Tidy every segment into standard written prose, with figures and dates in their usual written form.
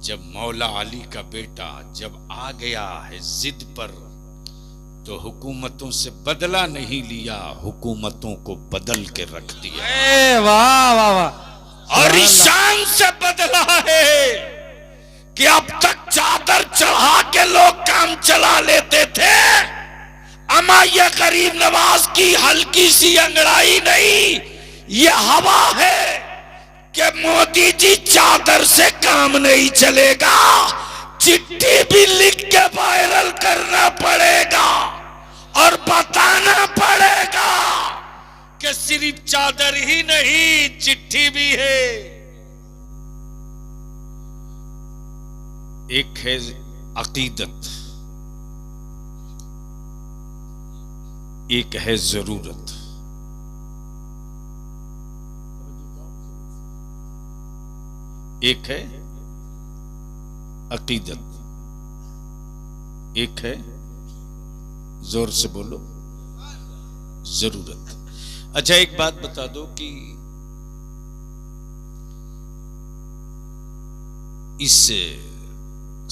जब मौला अली का बेटा जब आ गया है जिद पर, तो हुकूमतों से बदला नहीं लिया, हुकूमतों को बदल के रख दिया। वाह वाह वाह। और ईशान से बदला है कि अब तक चादर चढ़ा के लोग काम चला लेते थे, अमा ये गरीब नवाज की हल्की सी अंगड़ाई नहीं, ये हवा है कि मोदी जी चादर से काम नहीं चलेगा, चिट्ठी भी लिख के वायरल करना पड़ेगा और बताना पड़ेगा कि सिर्फ चादर ही नहीं चिट्ठी भी है। एक है अकीदत, एक है जरूरत। एक है अकीदत, एक है, जोर से बोलो, जरूरत। अच्छा एक बात बता दो कि इस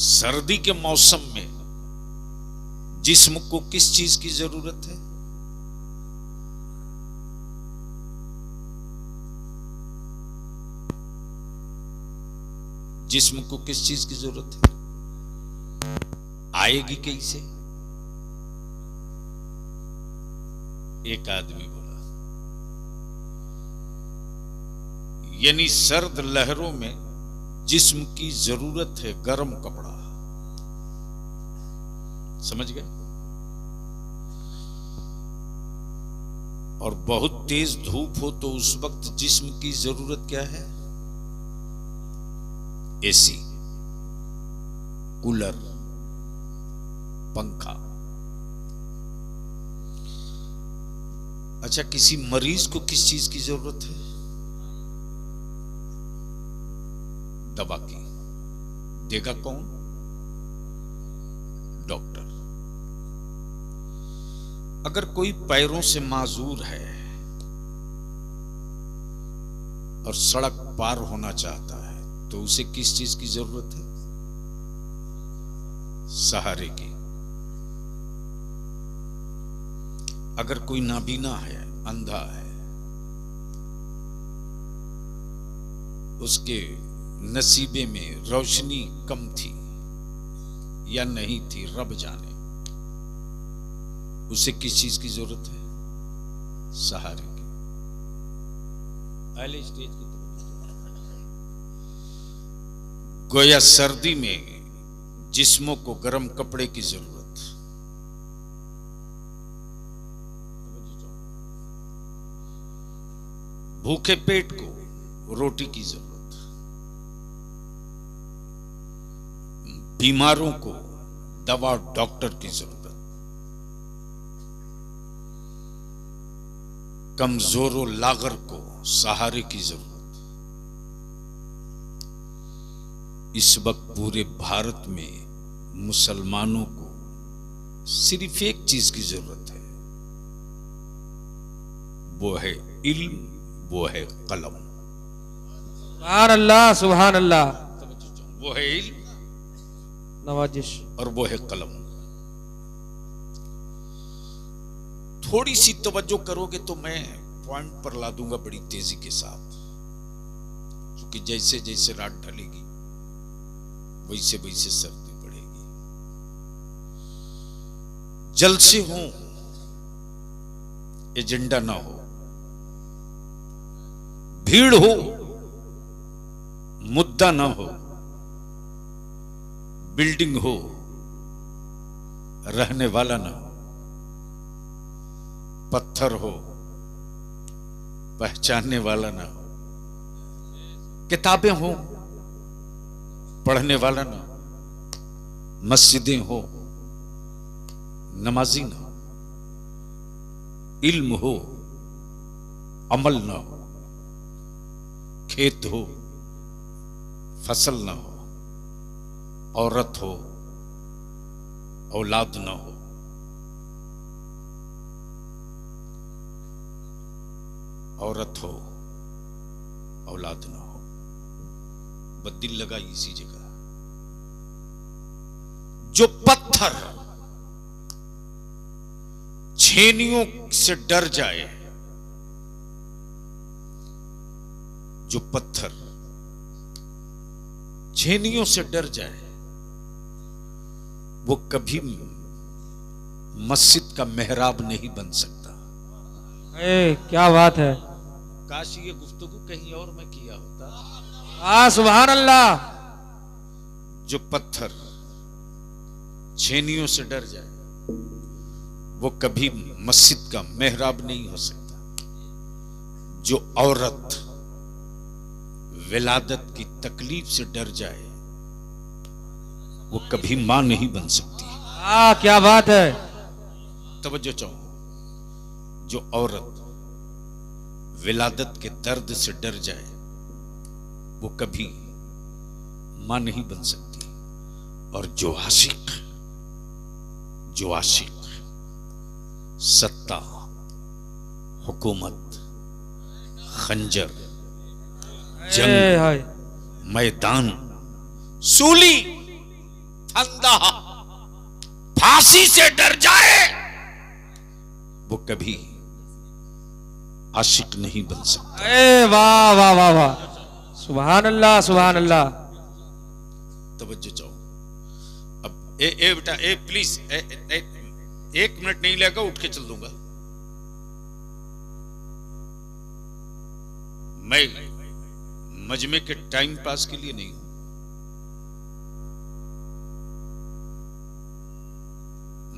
सर्दी के मौसम में जिस्म को किस चीज की जरूरत है? जिस्म को किस चीज की जरूरत है? आएगी कैसे? एक आदमी बोला, यानी सर्द लहरों में जिस्म की जरूरत है गर्म कपड़ा। समझ गए? और बहुत तेज धूप हो तो उस वक्त जिस्म की जरूरत क्या है? एसी, कूलर, पंखा। अच्छा किसी मरीज को किस चीज की जरूरत है? दवा की। देगा कौन? डॉक्टर। अगर कोई पैरों से माजूर है और सड़क पार होना चाहता है तो उसे किस चीज की जरूरत है? सहारे की। अगर कोई नाबीना है, अंधा है, उसके नसीबे में रोशनी कम थी या नहीं थी, रब जाने, उसे किस चीज की जरूरत है? सहारे की। पहले स्टेज की तरफ। गोया सर्दी में जिस्मों को गर्म कपड़े की जरूरत, भूखे पेट को रोटी की जरूरत, बीमारों को दवा डॉक्टर की जरूरत, कमजोरों लागर को सहारे की जरूरत। इस वक्त पूरे भारत में मुसलमानों को सिर्फ एक चीज की जरूरत है, वो है इल्म, वो है कलम। सुभान अल्लाह सुभान अल्लाह। वो है इल्म, नवाजिश, और वो है कलम। थोड़ी सी तवज्जो करोगे तो मैं पॉइंट पर ला दूंगा बड़ी तेजी के साथ, क्योंकि जैसे जैसे रात ढलेगी वैसे वैसे सर्दी बढ़ेगी। जलसे हो, एजेंडा ना हो, भीड़ हो, मुद्दा ना हो, बिल्डिंग हो, रहने वाला ना हो, पत्थर हो, पहचानने वाला ना हो, किताबें हो, पढ़ने वाला ना हो, मस्जिदें हो, नमाजी ना हो, इल्म हो, अमल ना हो, खेत हो, फसल ना हो, औरत हो, औलाद ना हो, औरत हो, औलाद ना हो, बस दिल लगा इसी जगह। जो पत्थर छेनियों से डर जाए, जो पत्थर छेनियों से डर जाए, वो कभी मस्जिद का मेहराब नहीं बन सकता। क्या बात है। काश ये गुफ्तगू कहीं और में किया होता। सुभान अल्लाह। जो पत्थर छेनियों से डर जाए, वो कभी मस्जिद का मेहराब नहीं हो सकता। जो औरत विलादत की तकलीफ से डर जाए, वो कभी मां नहीं बन सकती। क्या बात है। तवज्जो चाहूं, जो औरत विलादत के दर्द से डर जाए, वो कभी मां नहीं बन सकती। और जो आशिक सत्ता, हुकूमत, खंजर, जंग, मैदान, सूली, फंदा, फांसी से डर जाए, वो कभी आशिक नहीं बन सकता। वाह वाह वाह वाह, सुभान अल्लाह सुभान अल्लाह। तवज्जो चाहो। अब ए बेटा, प्लीज, एक मिनट नहीं लगेगा, उठ के चल दूंगा। मैं मजमे के टाइम पास के लिए नहीं हूं।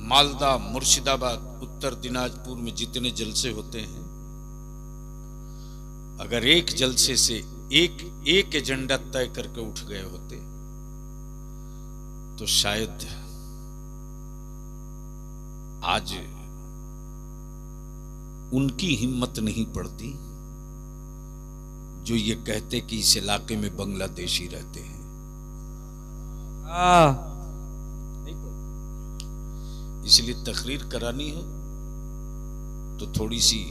मालदा, मुर्शिदाबाद, उत्तर दिनाजपुर में जितने जलसे होते हैं, अगर एक जलसे से एक एजेंडा तय करके उठ गए होते तो शायद आज उनकी हिम्मत नहीं पड़ती जो ये कहते कि इस इलाके में बांग्लादेशी रहते हैं। इसलिए तकरीर करानी हो तो थोड़ी सी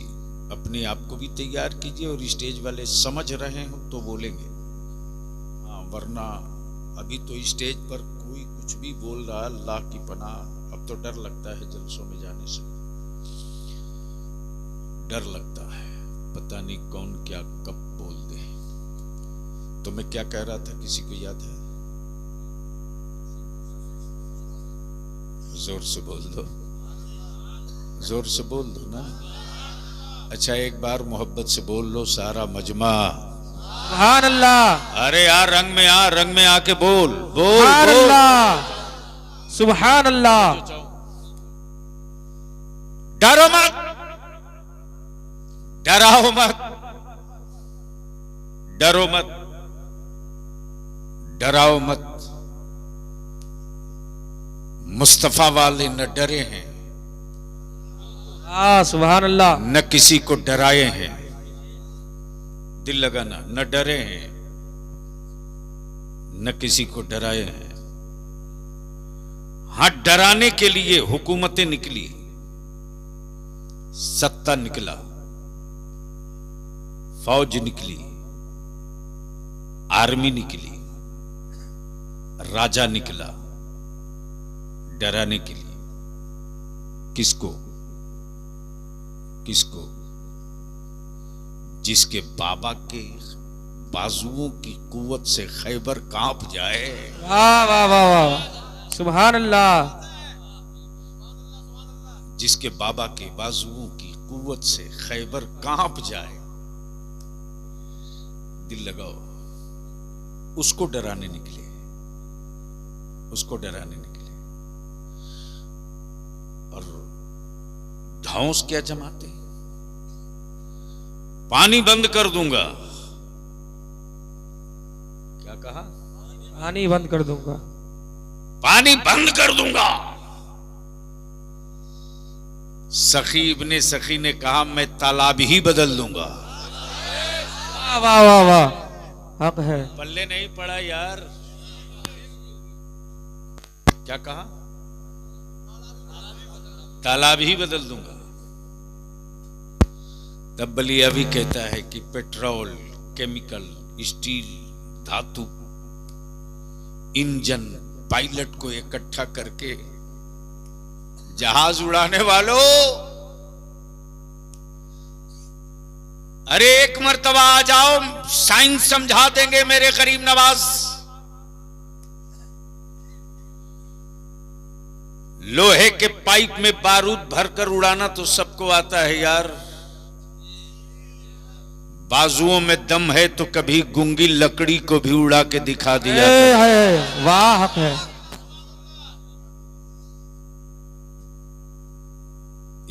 अपने आप को भी तैयार कीजिए, और स्टेज वाले समझ रहे हो तो बोलेंगे। हाँ, वरना अभी तो स्टेज पर कोई कुछ भी बोल रहा है, अल्लाह की पनाह। अब तो डर लगता है जलसों में जाने से, डर लगता है, पता नहीं कौन क्या कब बोल दे। तो मैं क्या कह रहा था, किसी को याद है? जोर से बोल दो, जोर से बोल दो ना। अच्छा, एक बार मोहब्बत से बोल लो सारा मजमा, सुभान अल्लाह। अरे यार, रंग में आ, रंग में आके बोल बोल सुभान बोल। अल्लाह सुभान अल्लाह। डरो मत, डराओ मत, डरो मत, डराओ मत। मुस्तफा वाले न डरे हैं, सुभान अल्लाह, न किसी को डराए हैं। दिल लगाना, न डरे हैं, न किसी को डराए हैं। हां, डराने के लिए हुकूमतें निकली, सत्ता निकला, फौज निकली, आर्मी निकली, राजा निकला डराने के लिए। किसको? किसको? जिसके बाबा के बाजुओं की कुव्वत से खैबर कांप जाए। वाह वाह वाह वाह, सुभान अल्लाह। जिसके बाबा के बाजुओं की कुव्वत से खैबर कांप जाए, दिल लगाओ, उसको डराने निकले, उसको डराने निकले। और धौंस क्या जमाते? पानी बंद कर दूंगा। क्या कहा? पानी बंद कर दूंगा, पानी बंद कर दूंगा। सखी इब्ने सखी ने कहा, मैं तालाब ही बदल दूंगा। वाह वाह वाह वाह, हक है। पल्ले नहीं पड़ा यार। क्या कहा? तालाब ही बदल दूंगा। तब बलिया भी कहता है कि पेट्रोल, केमिकल, स्टील, धातु, इंजन, पायलट को इकट्ठा करके, जहाज उड़ाने वालों, अरे एक मर्तबा आ जाओ, साइंस समझा देंगे मेरे गरीब नवाज। लोहे के पाइप में बारूद भरकर उड़ाना तो सबको आता है यार, बाजुओं में दम है तो कभी गूंगी लकड़ी को भी उड़ा के दिखा दिया है। वाह हक है।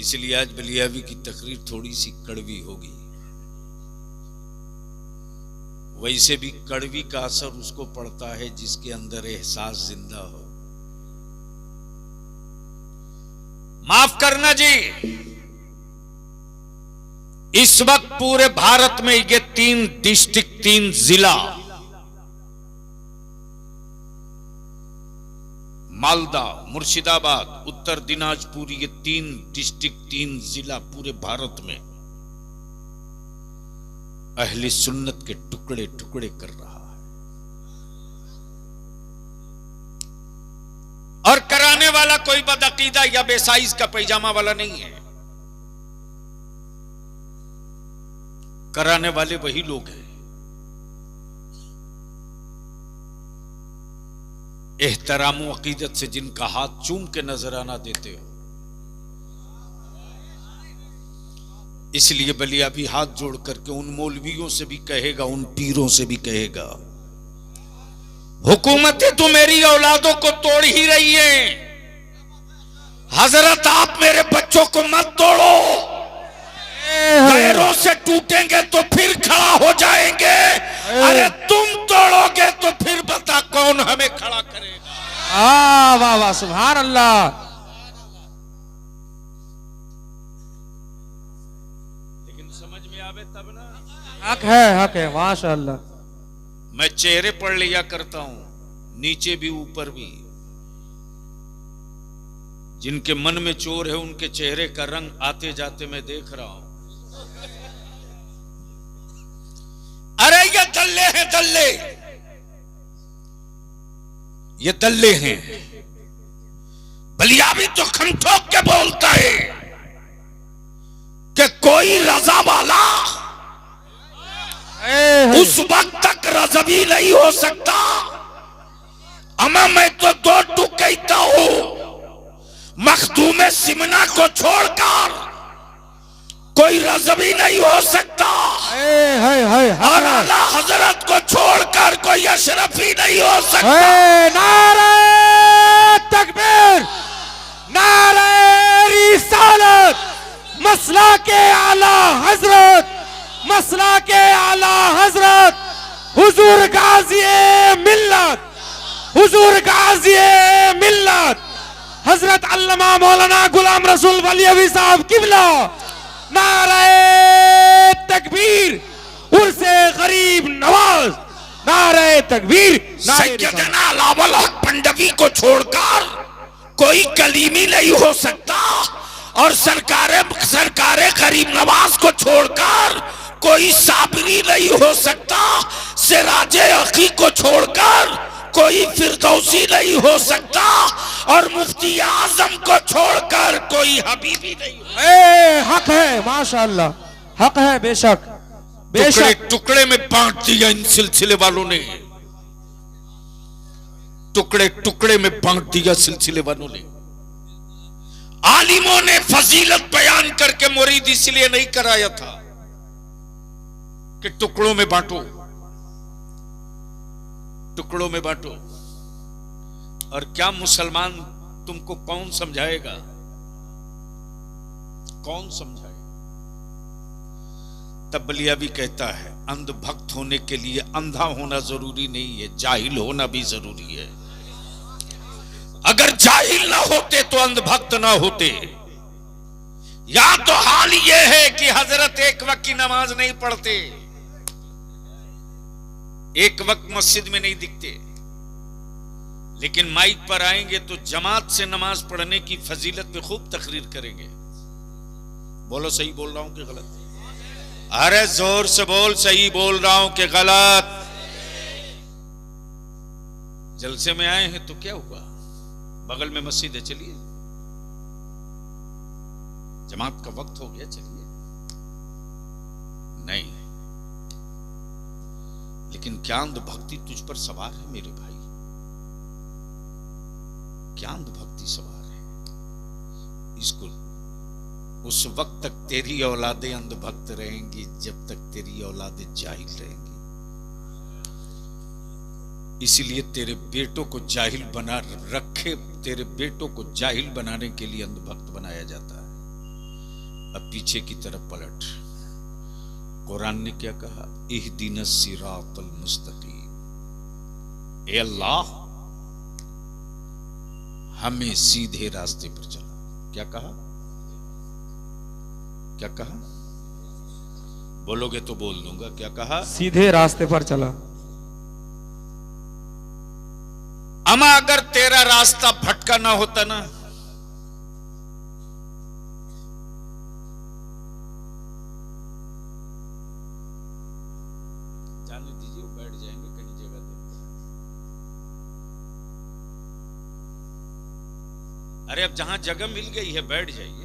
इसलिए आज बलियावी की तकरीर थोड़ी सी कड़वी होगी। वैसे भी कड़वी का असर उसको पड़ता है जिसके अंदर एहसास जिंदा हो। माफ करना जी, इस वक्त पूरे भारत में ये 3 डिस्ट्रिक्ट, 3 जिला, मालदा, मुर्शिदाबाद, उत्तर दिनाजपुर, ये 3 डिस्ट्रिक्ट, 3 जिला पूरे भारत में अहले सुन्नत के टुकड़े टुकड़े कर रहा है। और कराने वाला कोई बदअकीदा या बेसाइज का पैजामा वाला नहीं है, कराने वाले वही लोग हैं। एहतराम व अकीदत से जिनका हाथ चूम के नजराना देते हो। इसलिए बलिया भी हाथ जोड़ करके उन मौलवियों से भी कहेगा, उन पीरों से भी कहेगा, हुकूमतें तो मेरी औलादों को तोड़ ही रही हैं। हजरत आप मेरे बच्चों को मत तोड़ो, पैरों से टूटेंगे तो फिर खड़ा हो जाएंगे। अरे तुम तोड़ोगे तो फिर बता कौन हमें खड़ा करेगा। वाह वाह, सुभान अल्लाह। लेकिन समझ में आवे तब ना। हक है माशाअल्लाह। मैं चेहरे पढ़ लिया करता हूं, नीचे भी ऊपर भी। जिनके मन में चोर है उनके चेहरे का रंग आते जाते मैं देख रहा हूं। अरे ये दल्ले हैं, दल्ले, ये दल्ले हैं। बलिया भी तो खम ठोक के बोलता है कि कोई रजा वाला उस वक्त तक रजबी नहीं हो सकता। अमा मैं तो 2 टूक कहता हूं, मखदूम सिमना को छोड़कर कोई रजबी नहीं हो सकता। और आला हजरत को छोड़कर कोई अशरफी नहीं हो सकता। नारे तकबीर, नारे रिसालत, मसला के आला हजरत, मसला के आला हजरत हुजूर गाज़ी मिल्लत, हुजूर गाज़ी मिल्लत हजरत अल्लामा मौलाना गुलाम रसूल बलियावी साहब किबला। नारे तकबीर, उर्से गरीब नवाज, नारे तकबीर। सैयदना लावल हक पंडवी को छोड़कर कोई कलीमी नहीं हो सकता। और सरकारे गरीब नवाज को छोड़कर कोई साबरी नहीं हो सकता। सिराजे अखी को छोड़कर कोई फिरदौसी नहीं हो सकता। और मुफ्ती आजम को छोड़कर कोई हबीबी नहीं हो। हक है माशाअल्लाह, हक है बेशक। टुकड़े टुकड़े में बांट दिया इन सिलसिले वालों ने, टुकड़े टुकड़े में बांट दिया सिलसिले वालों ने। आलिमों ने फजीलत बयान करके मुरीद इसलिए नहीं कराया था कि टुकड़ों में बांटो, टुकड़ों में बांटो। और क्या मुसलमान तुमको कौन समझाएगा, कौन समझाएगा? तब बलिया भी कहता है, अंधभक्त होने के लिए अंधा होना जरूरी नहीं है, जाहिल होना भी जरूरी है। अगर जाहिल ना होते तो अंधभक्त ना होते। या तो हाल यह है कि हजरत एक वक्त की नमाज नहीं पढ़ते, एक वक्त मस्जिद में नहीं दिखते, लेकिन माइक पर आएंगे तो जमात से नमाज पढ़ने की फजीलत पे खूब तकरीर करेंगे। बोलो सही बोल रहा हूं कि गलत? अरे जोर से बोल, सही बोल रहा हूं कि गलत? जलसे में आए हैं तो क्या हुआ, बगल में मस्जिद है, चलिए, जमात का वक्त हो गया, चलिए। नहीं, लेकिन क्या अंधभक्ति तुझ पर सवार है मेरे भाई? क्या अंधभक्ति सवार है? इसको उस वक्त तक तेरी औलादें अंधभक्त रहेंगी जब तक तेरी औलादें जाहिल रहेंगी। इसीलिए तेरे बेटों को जाहिल बना रखे, तेरे बेटों को जाहिल बनाने के लिए अंधभक्त बनाया जाता है। अब पीछे की तरफ पलट, कुरान ने क्या कहा? इहदिनस सिरातल मुस्तकीम, ए अल्लाह हमें सीधे रास्ते पर चला। क्या कहा? क्या कहा? बोलोगे तो बोल दूंगा। क्या कहा? सीधे रास्ते पर चला। अमा अगर तेरा रास्ता भटका ना होता ना, जाने दीजिए, वो बैठ जाएंगे कहीं जगह देखते। अरे अब जहां जगह मिल गई है बैठ जाइए।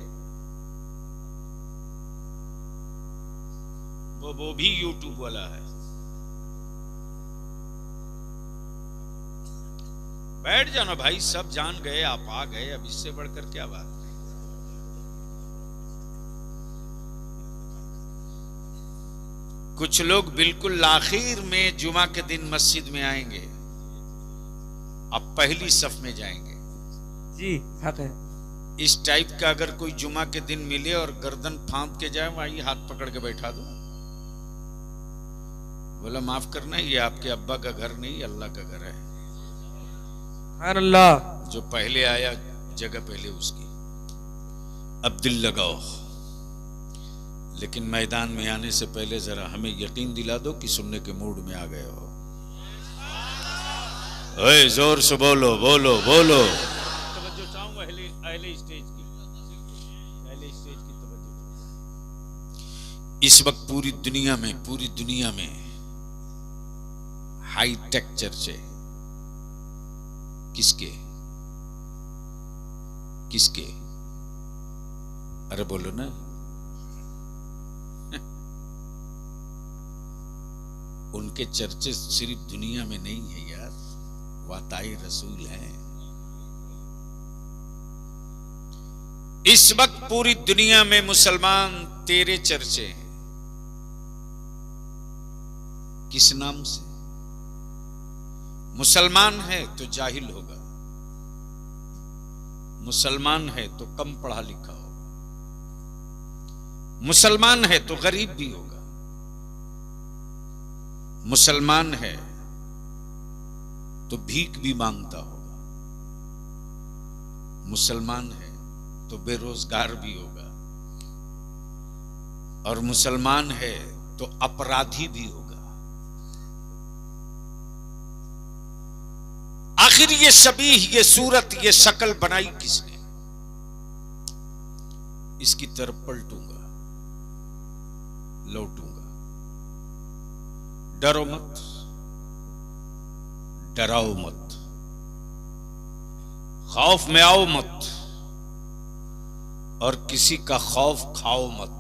वो भी यूट्यूब वाला है, बैठ जाना भाई, सब जान गए, आप आ गए, अब इससे बढ़कर क्या बात है। कुछ लोग बिल्कुल आखिर में जुमा के दिन मस्जिद में आएंगे, अब पहली सफ में जाएंगे। जी हक है। इस टाइप का अगर कोई जुमा के दिन मिले और गर्दन फांद के जाए, वहीं हाथ पकड़ के बैठा दो, बोला माफ करना, ये आपके अब्बा का घर नहीं, अल्लाह का घर है। अल्लाह, जो पहले आया जगह पहले उसकी। अब दिल लगाओ, लेकिन मैदान में आने से पहले जरा हमें यकीन दिला दो कि सुनने के मूड में आ गए हो। ओए जोर से बोलो बोलो बोलो। तवज्जो चाहूंगा अहले स्टेज की, अहले स्टेज की तवज्जो। इस वक्त पूरी दुनिया में हाई टेक चर्चे किसके? अरे बोलो ना। उनके चर्चे सिर्फ दुनिया में नहीं है यार, वाताई रसूल हैं। इस वक्त पूरी दुनिया में मुसलमान तेरे चर्चे हैं। किस नाम से? मुसलमान है तो जाहिल होगा, मुसलमान है तो कम पढ़ा लिखा होगा, मुसलमान है तो गरीब भी होगा, मुसलमान है तो भीख भी मांगता होगा, मुसलमान है तो बेरोजगार भी होगा, और मुसलमान है तो अपराधी भी होगा। आखिर ये शबीह, ये सूरत, ये शक्ल बनाई किसने? इसकी तरफ पलटूंगा, लौटूंगा। डरो मत, डराओ मत, खौफ में आओ मत, और किसी का खौफ खाओ मत।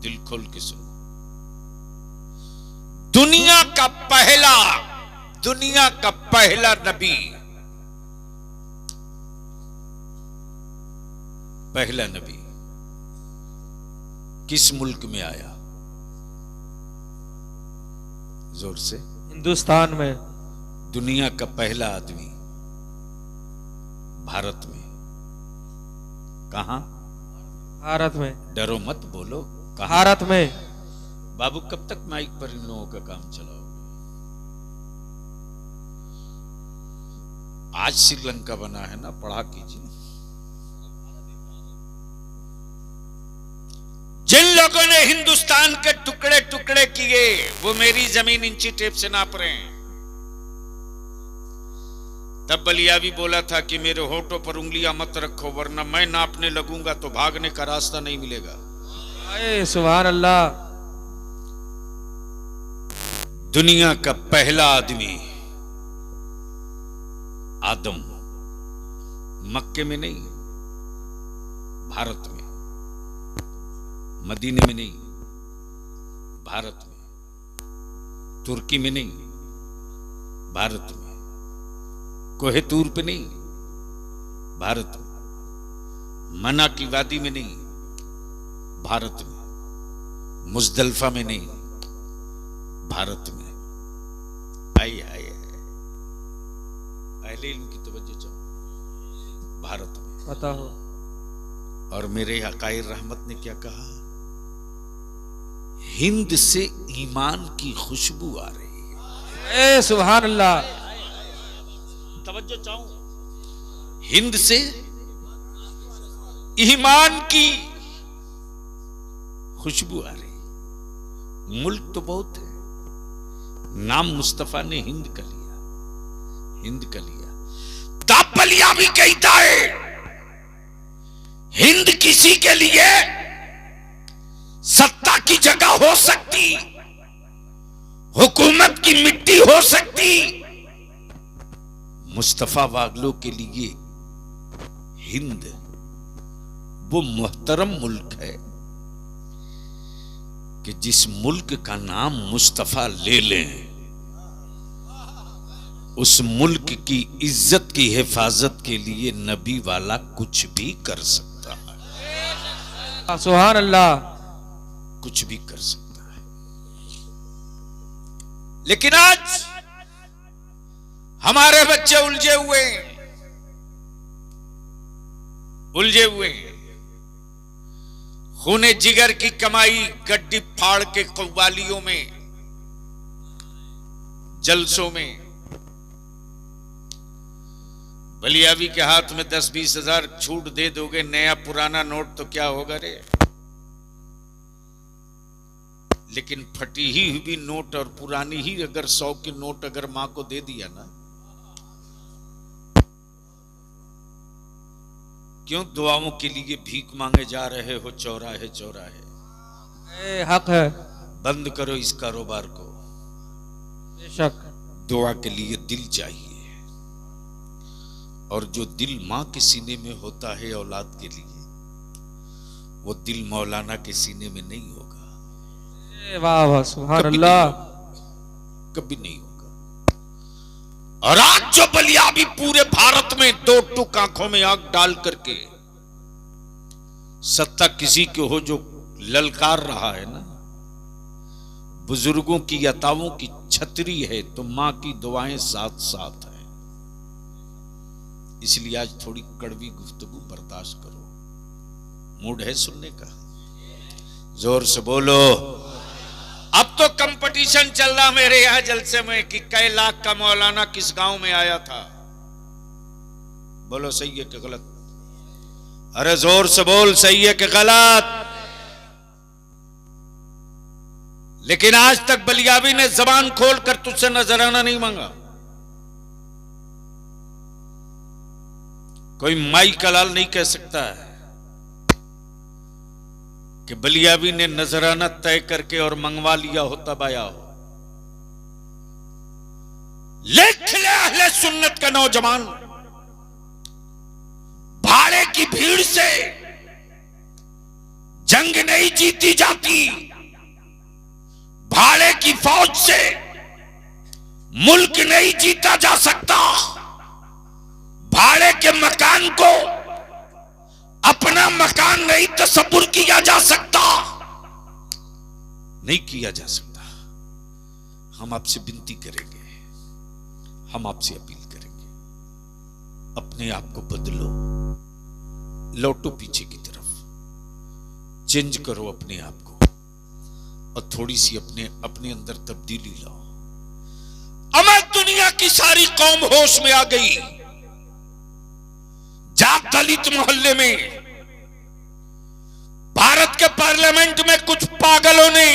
दिल खोल के सुनो। दुनिया का पहला नबी किस मुल्क में आया? जोर से। हिंदुस्तान में। दुनिया का पहला आदमी भारत में। कहां? भारत में। डरो मत, बोलो कहां? भारत में। बाबू कब तक माइक पर इन लोगों का काम चलाओगे? आज श्रीलंका बना है ना, पढ़ा कीजिए। जिन लोगों ने हिंदुस्तान के टुकड़े टुकड़े किए, वो मेरी जमीन इंची टेप से नाप रहे हैं। तब बलियावी बोला था कि मेरे होठों पर उंगलियां मत रखो, वरना मैं नापने लगूंगा तो भागने का रास्ता नहीं मिलेगा। सुभान अल्लाह। दुनिया का पहला आदमी आदम मक्के में नहीं, भारत में, मदीने में नहीं, भारत में, तुर्की में नहीं, भारत में, कोहे तूर पे नहीं, भारत में, मना की वादी में नहीं, भारत में, मुजदलफा में नहीं, भारत में। आई आई पहले इनकी तवज्जो चाहो, भारत में बताओ। और मेरे हकायर रहमत ने क्या कहा? हिंद से ईमान की खुशबू आ रही है। ए सुभान अल्लाह, तवज्जो चाहो, हिंद से ईमान की खुशबू आ रही। मुल्क तो बहुत है, नाम मुस्तफा ने हिंद का लिया, हिंद का लिया। दापलिया भी कहता है हिंद किसी के लिए सत्ता की जगह हो सकती, हुकूमत की मिट्टी हो सकती, मुस्तफा वागलों के लिए हिंद वो मुहतरम मुल्क है कि जिस मुल्क का नाम मुस्तफा ले लें, उस मुल्क की इज्जत की हिफाजत के लिए नबी वाला कुछ भी कर सकता है। सुभान अल्लाह, कुछ भी कर सकता है। लेकिन आज हमारे बच्चे उलझे हुए हैं, उलझे हुए हैं। खूने जिगर की कमाई गड्डी फाड़ के कव्वालियों में, जलसों में, बलियावी के हाथ में 10-20 हजार छूट दे दोगे, नया पुराना नोट तो क्या होगा रे। लेकिन फटी ही हुई नोट और पुरानी ही अगर 100 की नोट अगर मां को दे दिया ना, क्यों दुआओं के लिए भीख मांगे जा रहे हो चौराहे चौराहे? हक है, बंद करो इस कारोबार को। बेशक दुआ के लिए दिल चाहिए, और जो दिल मां के सीने में होता है औलाद के लिए, वो दिल मौलाना के सीने में नहीं होगा। वाह वाह सुभान अल्लाह, कभी नहीं होगा। और आज जो बलियाबी पूरे भारत में दो टुक आंखों में आग डाल करके सत्ता किसी के हो जो ललकार रहा है ना, बुजुर्गों की अताओं की छतरी है तो मां की दुआएं साथ साथ है। इसलिए आज थोड़ी कड़वी गुफ्तगू बर्दाश्त करो। मूड है सुनने का? जोर से बोलो। अब तो कंपटीशन चल रहा मेरे यहां जलसे में कि कई लाख का मौलाना किस गांव में आया था। बोलो सही है कि गलत? अरे जोर से बोल, सही है कि गलत? लेकिन आज तक बलियाबी ने जबान खोलकर तुझसे नजराना नहीं मांगा। कोई माई कलाल नहीं कह सकता है कि बलियाबी ने नजराना तय करके और मंगवा लिया हो तब आया हो। लिख ले अहले सुन्नत का नौजवान, भाड़े की भीड़ से जंग नहीं जीती जाती, भाड़े की फौज से मुल्क नहीं जीता जा सकता, भाड़े के मकान को अपना मकान नहीं तसव्वुर किया जा सकता, नहीं किया जा सकता। हम आपसे विनती करेंगे, हम आपसे अपील करेंगे, अपने आप को बदलो, लौटो पीछे की तरफ, चेंज करो अपने आप को और थोड़ी सी अपने अंदर तब्दीली लाओ। अमर दुनिया की सारी कौम होश में आ गई। जाट दलित मोहल्ले में भारत के पार्लियामेंट में कुछ पागलों ने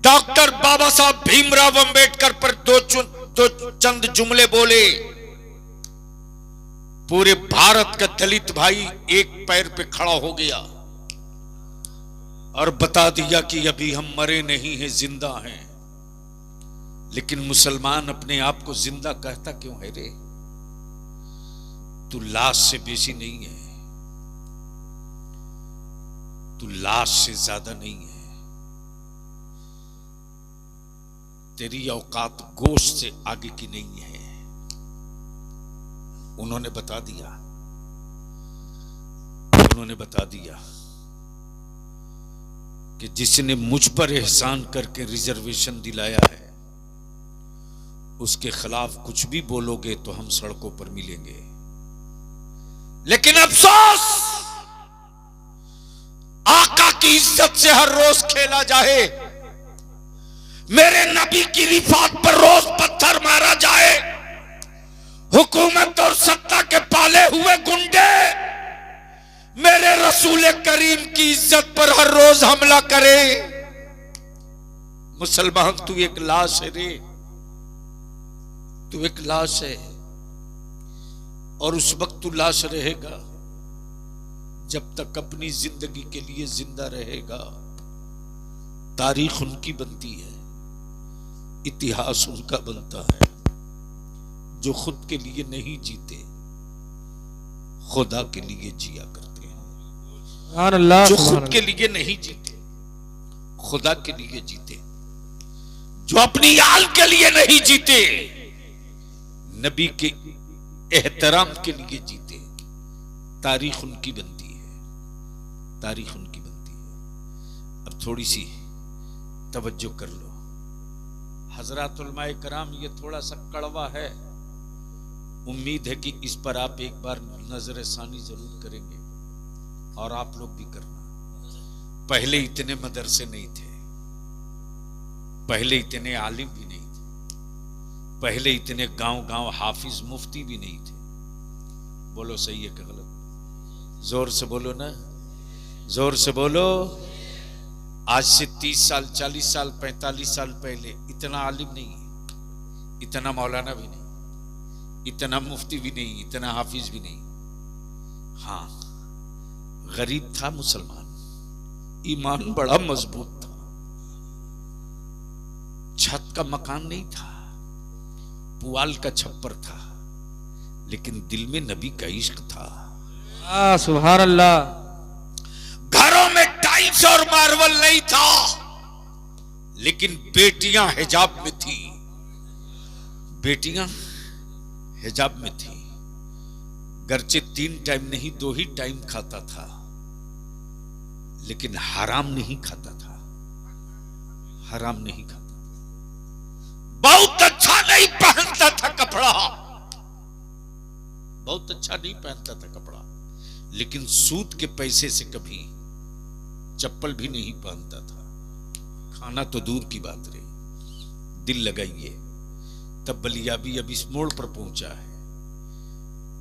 डॉक्टर बाबा साहब भीमराव अंबेडकर पर दो चंद जुमले बोले। पूरे भारत का दलित भाई एक पैर पे खड़ा हो गया और बता दिया कि अभी हम मरे नहीं हैं, जिंदा हैं। लेकिन मुसलमान अपने आप को जिंदा कहता क्यों है रे? तू लाश से बेशी नहीं है, तू लाश से ज्यादा नहीं है। तेरी औकात गोश्त से आगे की नहीं है। उन्होंने बता दिया, उन्होंने बता दिया कि जिसने मुझ पर एहसान करके रिजर्वेशन दिलाया है, उसके खिलाफ कुछ भी बोलोगे तो हम सड़कों पर मिलेंगे। लेकिन अफसोस, आका की इज्जत से हर रोज खेला जाए, मेरे नबी की रिफात पर रोज पत्थर मारा जाए, हुकूमत और सत्ता के पाले हुए गुंडे मेरे रसूल करीम की इज्जत पर हर रोज हमला करे। मुसलमान तू एक लाश है रे, तू एक लाश है। और उस वक्त तू लाश रहेगा जब तक अपनी जिंदगी के लिए जिंदा रहेगा। तारीख उनकी बनती है, इतिहास उनका बनता है जो खुद के लिए नहीं जीते, खुदा के लिए जिया करते हैं। जो खुद के लिए नहीं जीते, खुदा के लिए जीते। जो अपनी आल के लिए नहीं जीते, नबी के एहतराम के लिए जीते। तारीख उनकी बनती है, तारीख उनकी बनती है। अब थोड़ी सी तवज्जो कर लो हजरात उलमाए कराम, ये थोड़ा सा कड़वा है। उम्मीद है कि इस पर आप एक बार नजर सानी जरूर करेंगे और आप लोग भी करना। पहले इतने मदरसे नहीं थे, पहले इतने आलिम भी नहीं थे, पहले इतने गांव गांव हाफिज मुफ्ती भी नहीं थे। बोलो सही है कि गलत? जोर से बोलो ना, जोर से बोलो। आज से 30 साल, 40 साल, 45 साल पहले इतना आलिम नहीं, इतना मौलाना भी नहीं, इतना मुफ्ती भी नहीं, इतना हाफिज भी नहीं। हाँ, गरीब था मुसलमान, ईमान बड़ा मजबूत था, छत का मकान नहीं था, पुआल का छप्पर था, लेकिन दिल में नबी का इश्क था। सुभान अल्लाह। घरों में टाइल्स और मार्बल नहीं था, लेकिन बेटियां हिजाब में थी, बेटियां हिजाब में थी। गर्चे 3 टाइम नहीं 2 ही टाइम खाता था, लेकिन हराम नहीं खाता था, हराम नहीं खाता था। बहुत अच्छा नहीं पहनता था कपड़ा, बहुत अच्छा नहीं पहनता था कपड़ा, लेकिन सूद के पैसे से कभी चप्पल भी नहीं पहनता था। खाना तो दूर की बात रही। दिल लगाइए, तब बलियाबी अब इस मोड़ पर पहुंचा है।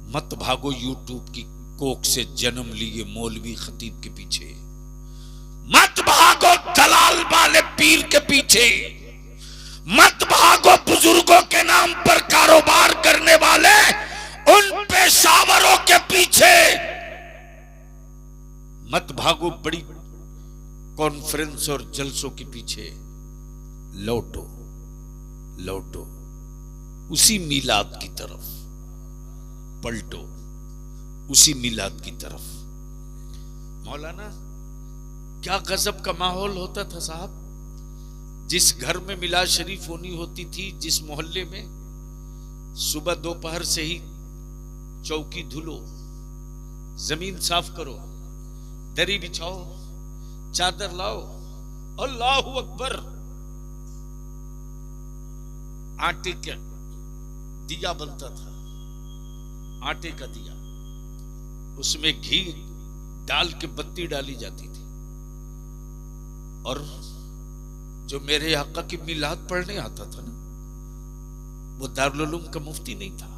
मत भागो यूट्यूब की कोक से जन्म लिए मौलवी खतीब के पीछे, मत भागो दलाल वाले पीर के पीछे, मत भागो बुजुर्गों के नाम पर कारोबार करने वाले उन पेशावरों के पीछे, मत भागो बड़ी कॉन्फ्रेंस और जलसों के पीछे। लौटो, लौटो उसी मीलाद की तरफ, पलटो उसी मीलाद की तरफ। मौलाना, क्या गजब का माहौल होता था साहब। जिस घर में मिलाद शरीफ होनी होती थी, जिस मोहल्ले में, सुबह दोपहर से ही चौकी धुलो, जमीन साफ करो, दरी बिछाओ, चादर लाओ, अल्लाहु अकबर। आटे का दिया बनता था, आटे का दिया, उसमें घी डाल के बत्ती डाली जाती थी। और जो मेरे आका की मिलाद पढ़ने आता था ना, वो दारुल उलूम का मुफ्ती नहीं था,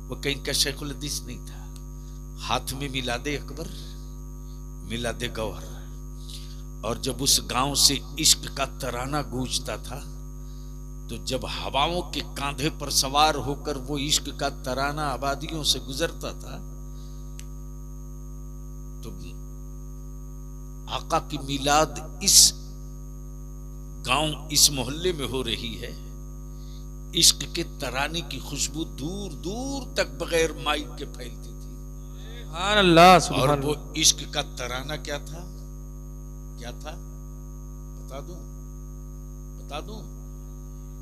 वो कहीं का शेखुल हदीस नहीं था। हाथ में मिलादे अकबर, मिलादे गौहर। और जब उस गांव से इश्क का तराना गूंजता था, तो जब हवाओं के कांधे पर सवार होकर वो इश्क का तराना आबादियों से गुजरता था, तो आका की मिलाद इस गांव, इस मोहल्ले में हो रही है, इश्क के तराने की खुशबू दूर दूर तक बगैर माइक के फैलती थी। सुभान अल्लाह, और सुभान वो इश्क का तराना क्या था? क्या था? बता दूं?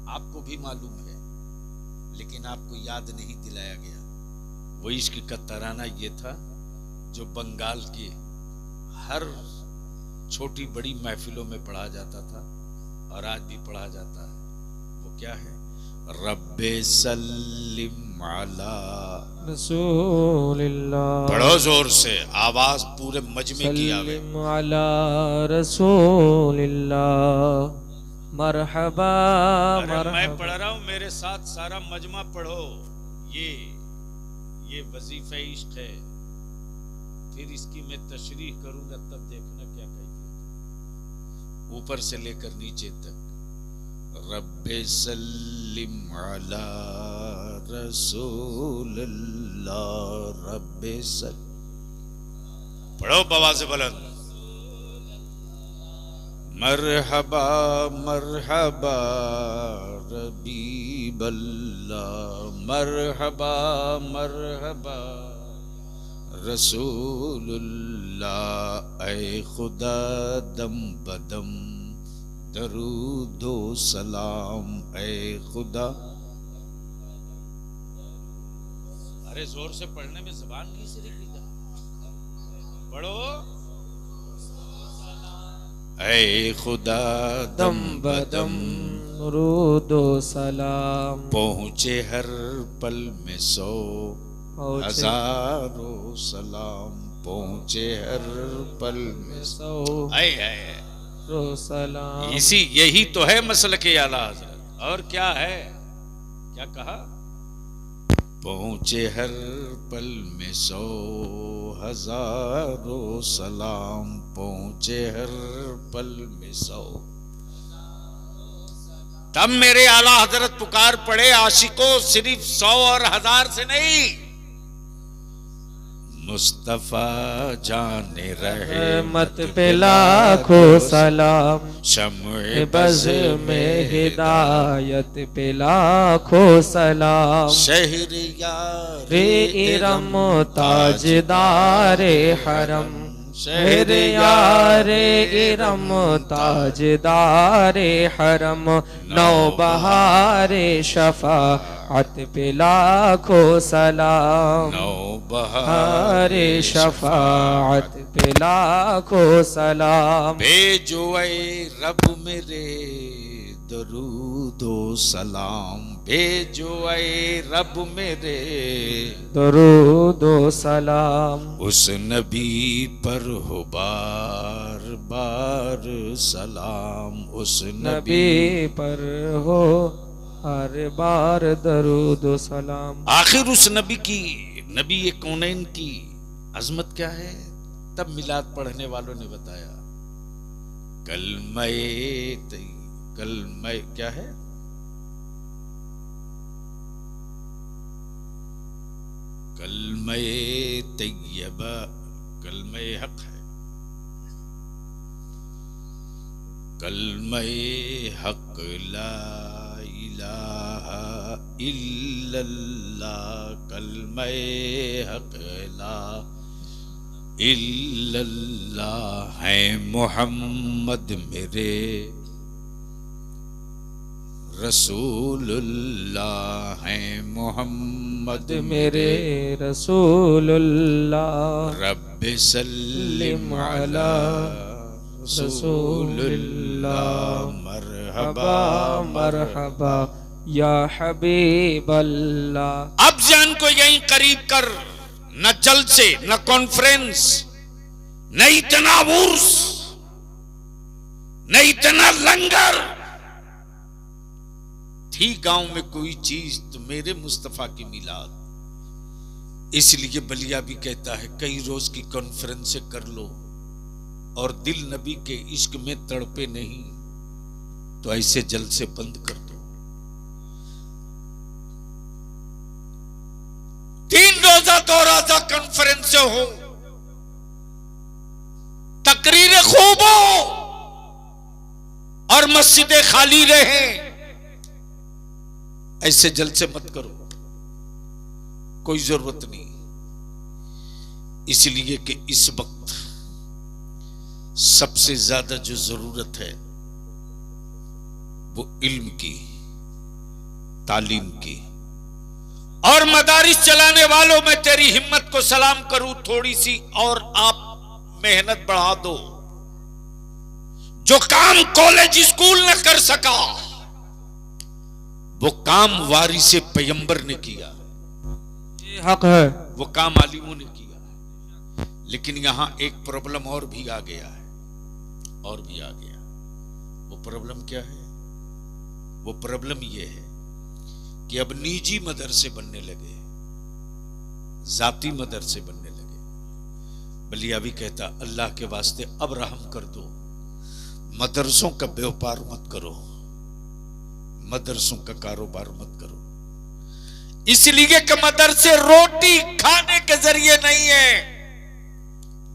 आपको भी मालूम है, लेकिन आपको याद नहीं दिलाया गया। वो इश्क का तराना ये था जो बंगाल के हर छोटी बड़ी महफिलों में पढ़ा जाता था और आज भी पढ़ा जाता है। वो क्या है? रब्बे सल्लिम अला रसूलिल्लाह। बड़ो जोर से, आवाज पूरे मजमे की आवे। सल्लिम अला रसूलिल्लाह। मरहबा अरे मैं मरहबा। पढ़ रहा हूं, मेरे साथ सारा मजमा पढ़ो। ये वजीफे इश्क है। फिर इसकी मैं तशरीह करूंगा, तब देखना क्या कहिए। ऊपर से लेकर नीचे तक। रब्बे सल्लिम अला रसूलिल्लाह। रब्बे पढ़ो बवाज़े बुलंद। मरहबा मरहबा रबीबल्लाह। मरहबा मरहबा रसूलुल्लाह। ऐ खुदा दम बदम दरूदो सलाम। ऐ खुदा। अरे जोर से पढ़ने में ज़बान नहीं सिरकी। पढ़ो। ऐ खुदा दम बदम रूदो सलाम। पहुँचे हर पल में 100 हजारों सलाम। पहुँचे हर पल में 100 सलाम। यही तो है मसलके आला हज़रत। और क्या है? क्या कहा? पहुँचे हर पल में 100 हजारों सलाम। पहुँचे हर पल में 100। तब मेरे आला हजरत पुकार पड़े आशिकों, सिर्फ 100 और 1000 से नहीं। मुस्तफा जाने रहे मत पे लाखों सलाम। शम्ए बज़ में हिदायत पे लाखों सलाम। शहरियार रे इरम ताजदारे हरम। शहरियारे इरम ताजदारे हरम। नौ बहारे शफाअत पे लाखों सलाम। नौ बहारे शफाअत पे लाखों सलाम। भेजो ऐ रब मेरे दरूदो सलाम। भेजो ऐ रब मेरे दरूदो सलाम। उस नबी पर हो बार बार सलाम। उस नबी पर हो हर बार दरूदो सलाम। आखिर उस नबी की, नबी कौनैन की अजमत क्या है? तब मिलाद पढ़ने वालों ने बताया। कलमे क्या है? कलमे तैयबा, कलमे हक है। कलमे हक ला इलाहा इल्लल्लाह। कलमे हक ला इल्लल्लाह है मोहम्मद मेरे रसूलुल्लाह। है मोहम्मद मेरे रसूलुल्लाह। रब्बे सल्लिम अला रसूलुल्लाह। मरहबा मरहबा या हबीबल्लाह। अब जान को यहीं करीब कर। न जलसे, न कॉन्फ्रेंस, न इतना उर्स, न इतना लंगर थी गांव में कोई चीज तो मेरे मुस्तफा की मिलाद। इसलिए बलिया भी कहता है कई रोज की कॉन्फ्रेंस से कर लो और दिल नबी के इश्क में तड़पे नहीं तो ऐसे जल से बंद कर दो। 3 रोजा 2 रोजा कॉन्फ्रेंस से हो, तकरीरें खूब हो और मस्जिदें खाली रहे, ऐसे जलसे मत करो, कोई जरूरत नहीं। इसलिए कि इस वक्त सबसे ज्यादा जो जरूरत है वो इल्म की, तालीम की। और मदारिस चलाने वालों में तेरी हिम्मत को सलाम करूं, थोड़ी सी और आप मेहनत बढ़ा दो। जो काम कॉलेज स्कूल न कर सका वो काम वारिस पैगंबर ने किया, ये हक है। वो काम आलिमों ने किया। लेकिन यहां एक प्रॉब्लम और भी आ गया है, और भी आ गया। वो प्रॉब्लम क्या है? वो प्रॉब्लम ये है कि अब निजी मदरसे बनने लगे, जाती मदरसे बनने लगे। बलियावी कहता, अल्लाह के वास्ते अब रहम कर दो, मदरसों का व्यापार मत करो, मदरसों का कारोबार मत करो। इसलिए कि मदरसे रोटी खाने के जरिए नहीं है,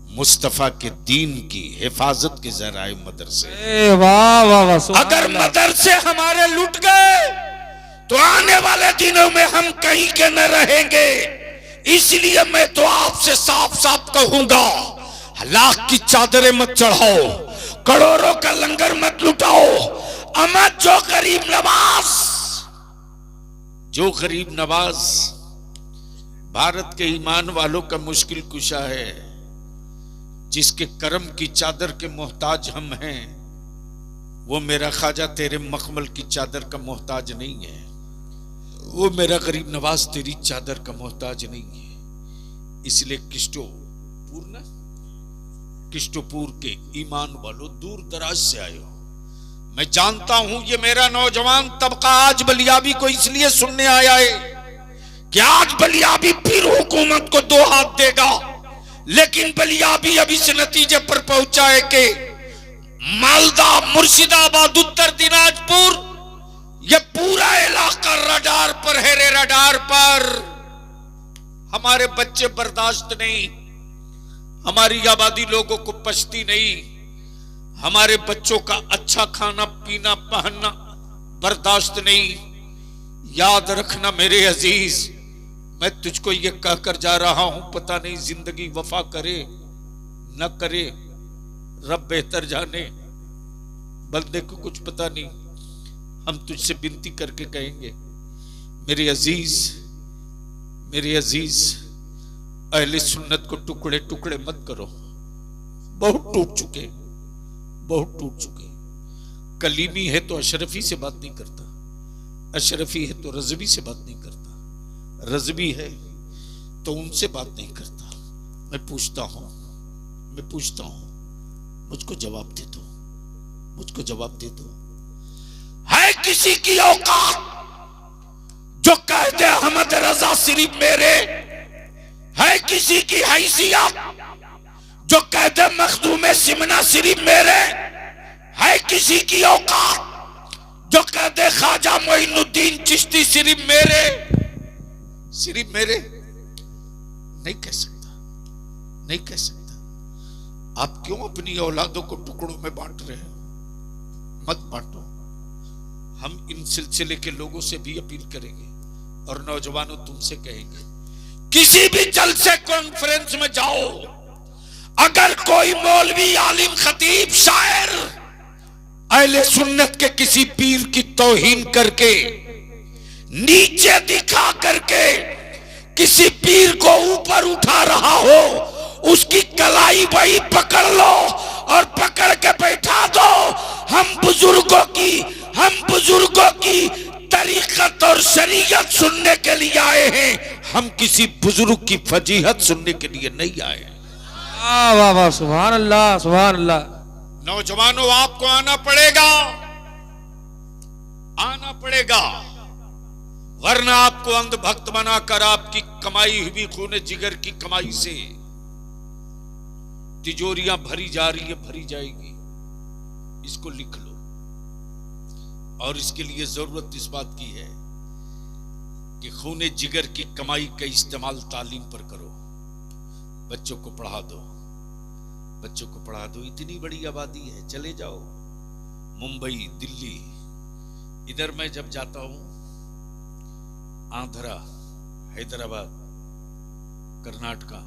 मुस्तफा के दीन की हिफाजत के जराए मदरसे। वाह वाह वाह। अगर मदरसे हमारे लुट गए तो आने वाले दिनों में हम कहीं के न रहेंगे। इसलिए मैं तो आपसे साफ साफ कहूंगा, लाख की चादरें मत चढ़ाओ, करोड़ों का लंगर मत लुटाओ। अमर जो गरीब नवाज भारत के ईमान वालों का मुश्किल कुशा है, जिसके करम की चादर के मोहताज हम हैं, वो मेरा ख्वाजा तेरे मखमल की चादर का मोहताज नहीं है। वो मेरा गरीब नवाज तेरी चादर का मोहताज नहीं है। इसलिए किस्टोपुर के ईमान वालों, दूर दराज से आए हो। मैं जानता हूं ये मेरा नौजवान तबका आज बलियाबी को इसलिए सुनने आया है कि आज बलियाबी फिर हुकूमत को दो हाथ देगा। लेकिन बलियाबी अब इस नतीजे पर पहुंचा है कि मालदा, मुर्शिदाबाद, उत्तर दिनाजपुर, ये पूरा इलाका रडार पर है। रे रडार पर हमारे बच्चे बर्दाश्त नहीं, हमारी आबादी लोगों को पछती नहीं, हमारे बच्चों का अच्छा खाना पीना पहनना बर्दाश्त नहीं। याद रखना मेरे अजीज, मैं तुझको ये कहकर जा रहा हूं, पता नहीं जिंदगी वफा करे न करे, रब बेहतर जाने, बंदे को कुछ पता नहीं। हम तुझसे विनती करके कहेंगे, मेरे अजीज अहले सुन्नत को टुकड़े टुकड़े मत करो। बहुत टूट चुके। कलीमी है तो अशरफी से बात नहीं करता, अशरफी है तो रजवी से बात नहीं करता, रजवी है तो उनसे बात नहीं करता। मैं पूछता हूं, मुझको जवाब दे दो। है किसी की औकात जो कह दे अहमद रजा सिर्फ मेरे? है किसी की हैसियत जो कह दे मखदूम सिमना सिर्फ मेरे? है किसी की औकात जो कह दे ख्वाजा मोइनुद्दीन चिश्ती सिर्फ मेरे? नहीं कह सकता। आप क्यों अपनी औलादों को टुकड़ों में बांट रहे हो? मत बांटो। हम इन सिलसिले के लोगों से भी अपील करेंगे और नौजवानों तुमसे कहेंगे, किसी भी जलसे कॉन्फ्रेंस में जाओ, अगर कोई मौलवी, आलिम, खतीब, शायर अहले सुन्नत के किसी पीर की तौहीन करके, नीचे दिखा करके किसी पीर को ऊपर उठा रहा हो, उसकी कलाई वही पकड़ लो और पकड़ के बैठा दो। हम बुजुर्गों की तरीकत और शरीयत सुनने के लिए आए हैं, हम किसी बुजुर्ग की फजीहत सुनने के लिए नहीं आए हैं। वाह वाह, सुभान अल्लाह, सुभान अल्लाह। नौजवानों, आपको आना पड़ेगा, वरना आपको अंधभक्त बनाकर आपकी कमाई हुई खूने जिगर की कमाई से तिजोरियां भरी जा रही है, भरी जाएगी। इसको लिख लो। और इसके लिए जरूरत इस बात की है कि खूने जिगर की कमाई का इस्तेमाल तालीम पर करो। बच्चों को पढ़ा दो। इतनी बड़ी आबादी है, चले जाओ मुंबई, दिल्ली। इधर मैं जब जाता हूं आंध्रा, हैदराबाद, कर्नाटका,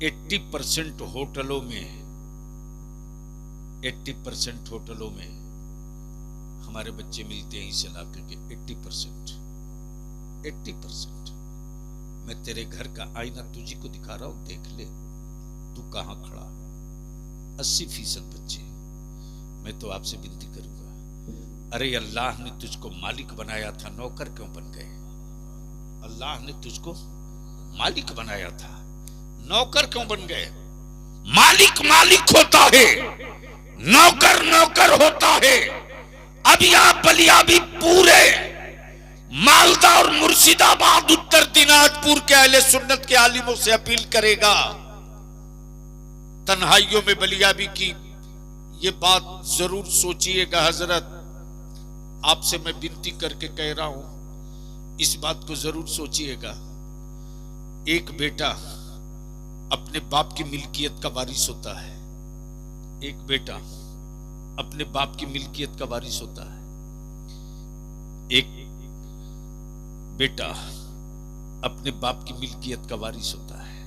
80% होटलों में 80% होटलों में हमारे बच्चे मिलते हैं इस इलाके के। 80%। मैं तेरे घर का आईना तुझी को दिखा रहा हूं, देख ले तू कहां खड़ा है। 80% बच्चे। मैं तो आपसे विनती करूंगा, अरे अल्लाह ने तुझको मालिक बनाया था, नौकर क्यों बन गए? अल्लाह ने तुझको मालिक बनाया था, नौकर क्यों बन गए? मालिक मालिक होता है, नौकर नौकर होता है। अब यहां बलियाबी पूरे मालदा और मुर्शिदाबाद, उत्तर दिनाजपुर के अहले सुन्नत के आलिमों से अपील करेगा, तन्हाइयों में बलियाबी की ये बात जरूर सोचिएगा। हजरत, आपसे मैं विनती करके कह रहा हूं, इस बात को जरूर सोचिएगा। एक बेटा अपने बाप की मिल्कियत का वारिस होता है, एक बेटा अपने बाप की मिल्कियत का वारिस होता है। एक बेटा अपने बाप की मिल्कियत का वारिस होता है,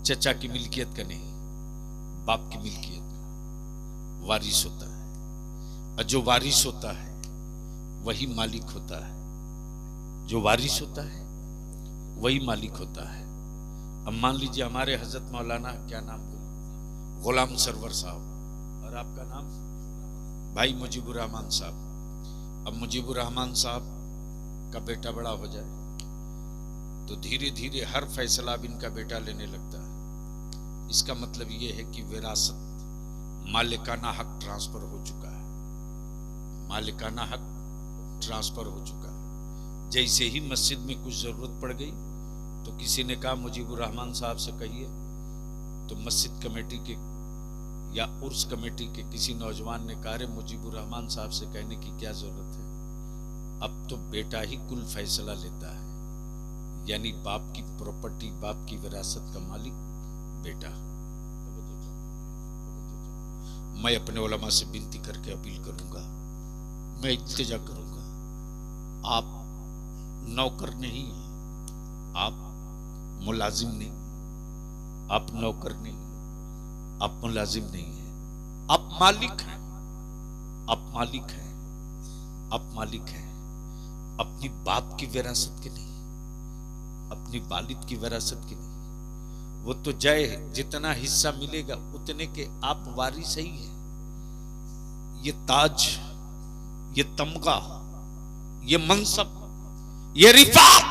चचा की मिल्कियत का नहीं, बाप की मिल्कियत का वारिस होता है। और जो वारिस होता है वही मालिक होता है, जो वारिस होता है वही मालिक होता है। अब मान लीजिए हमारे हजरत मौलाना, क्या नाम, गुलाम सरवर साहब, और आपका नाम भाई मुजीबुर रहमान साहब। अब मुजीबुर रहमान साहब का बेटा बड़ा हो जाए तो धीरे धीरे हर फैसला अब इनका बेटा लेने लगता है। इसका मतलब यह है कि विरासत, मालिकाना हक ट्रांसफर हो चुका है, मालिकाना हक ट्रांसफर हो चुका है। जैसे ही मस्जिद में कुछ जरूरत पड़ गई तो किसी ने कहा मुजीबुर रहमान साहब से कहिए, तो मस्जिद कमेटी के या उर्स कमेटी के किसी नौजवान ने कहा, मुजीबुर रहमान साहब से कहने की क्या जरूरत है, अब तो बेटा ही कुल फैसला लेता है। यानी बाप की प्रॉपर्टी, बाप की विरासत का मालिक बेटा। मैं अपने उलमा से विनती करके अपील करूंगा, मैं इल्तिजा करूंगा, आप नौकर नहीं हैं, आप मुलाजिम नहीं, आप नौकर नहीं, आप मुलाजिम नहीं हैं, आप मालिक हैं, आप मालिक हैं, आप मालिक हैं। अपनी बाप की विरासत के नहीं, अपनी वालिद की विरासत की नहीं। वो तो जय जितना हिस्सा मिलेगा उतने के आप वारिस ही हैं। ये ताज, ये तमगा, ये मनसब, ये रिफात,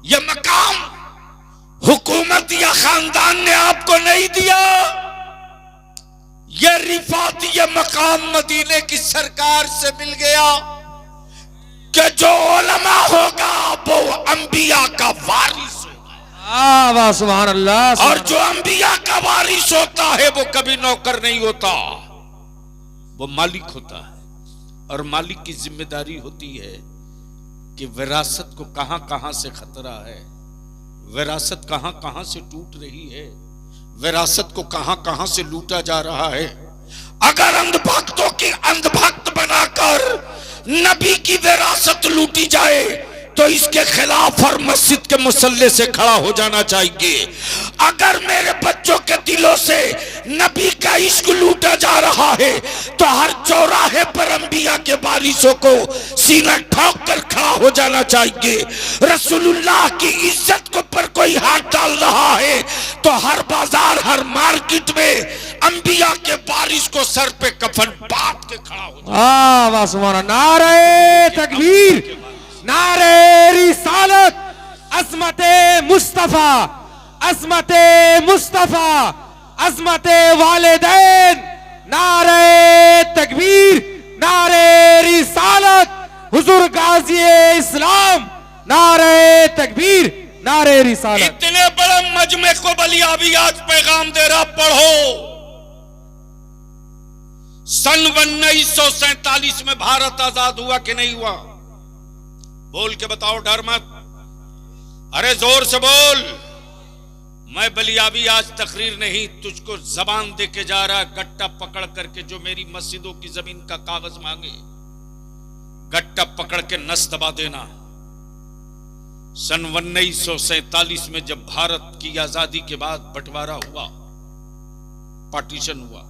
ये मकाम हुकूमत या खानदान ने आपको नहीं दिया। ये रिफात, ये मकाम मदीने की सरकार से मिल गया कि जो उलमा होगा वो अंबिया का वारिस होगा। वाह, सुभान अल्लाह। और जो अंबिया का वारिस होता है वो कभी नौकर नहीं होता, वो मालिक होता है। और मालिक की जिम्मेदारी होती है कि विरासत को कहां कहां से खतरा है, विरासत कहां कहां से टूट रही है, विरासत को कहां कहां से लूटा जा रहा है। अगर अंधभक्तों की अंधभक्त बनाकर नबी की विरासत लूटी जाए तो इसके खिलाफ हर मस्जिद के मुसल्ले से खड़ा हो जाना चाहिए। अगर मेरे बच्चों के दिलों से नबी का इश्क लूटा जा रहा है तो हर चौराहे पर अंबिया के वारिसों को सीना ठोक कर खड़ा हो जाना चाहिए। रसूलुल्लाह की इज्जत को पर कोई हाथ डाल रहा है तो हर बाजार, हर मार्केट में अंबिया के वारिस को सर पे कफन बांध के खड़ा हो जाए। वाह, सुभान अल्लाह। नारे तकबीर, नारे रिसालत, अज़मते मुस्तफा, अज़मते मुस्तफा, अज़मते वालिदैन। नारे तकबीर, नारे रिसालत, हुजूर गाज़ी इस्लाम। नारे तकबीर, नारे रिसालत। इतने बड़े मजमे को बलियाबी आज पैगाम दे रहा, पढ़ो। सन 1947 में भारत आजाद हुआ कि नहीं हुआ? बोल के बताओ, डर मत, अरे जोर से बोल। मैं बलियाबी आज तकरीर नहीं, तुझको जबान दे के जा रहा, गट्टा पकड़ करके जो मेरी मस्जिदों की जमीन का कागज मांगे, गट्टा पकड़ के नस दबा देना। सन 1947 में जब भारत की आजादी के बाद बंटवारा हुआ, पार्टीशन हुआ,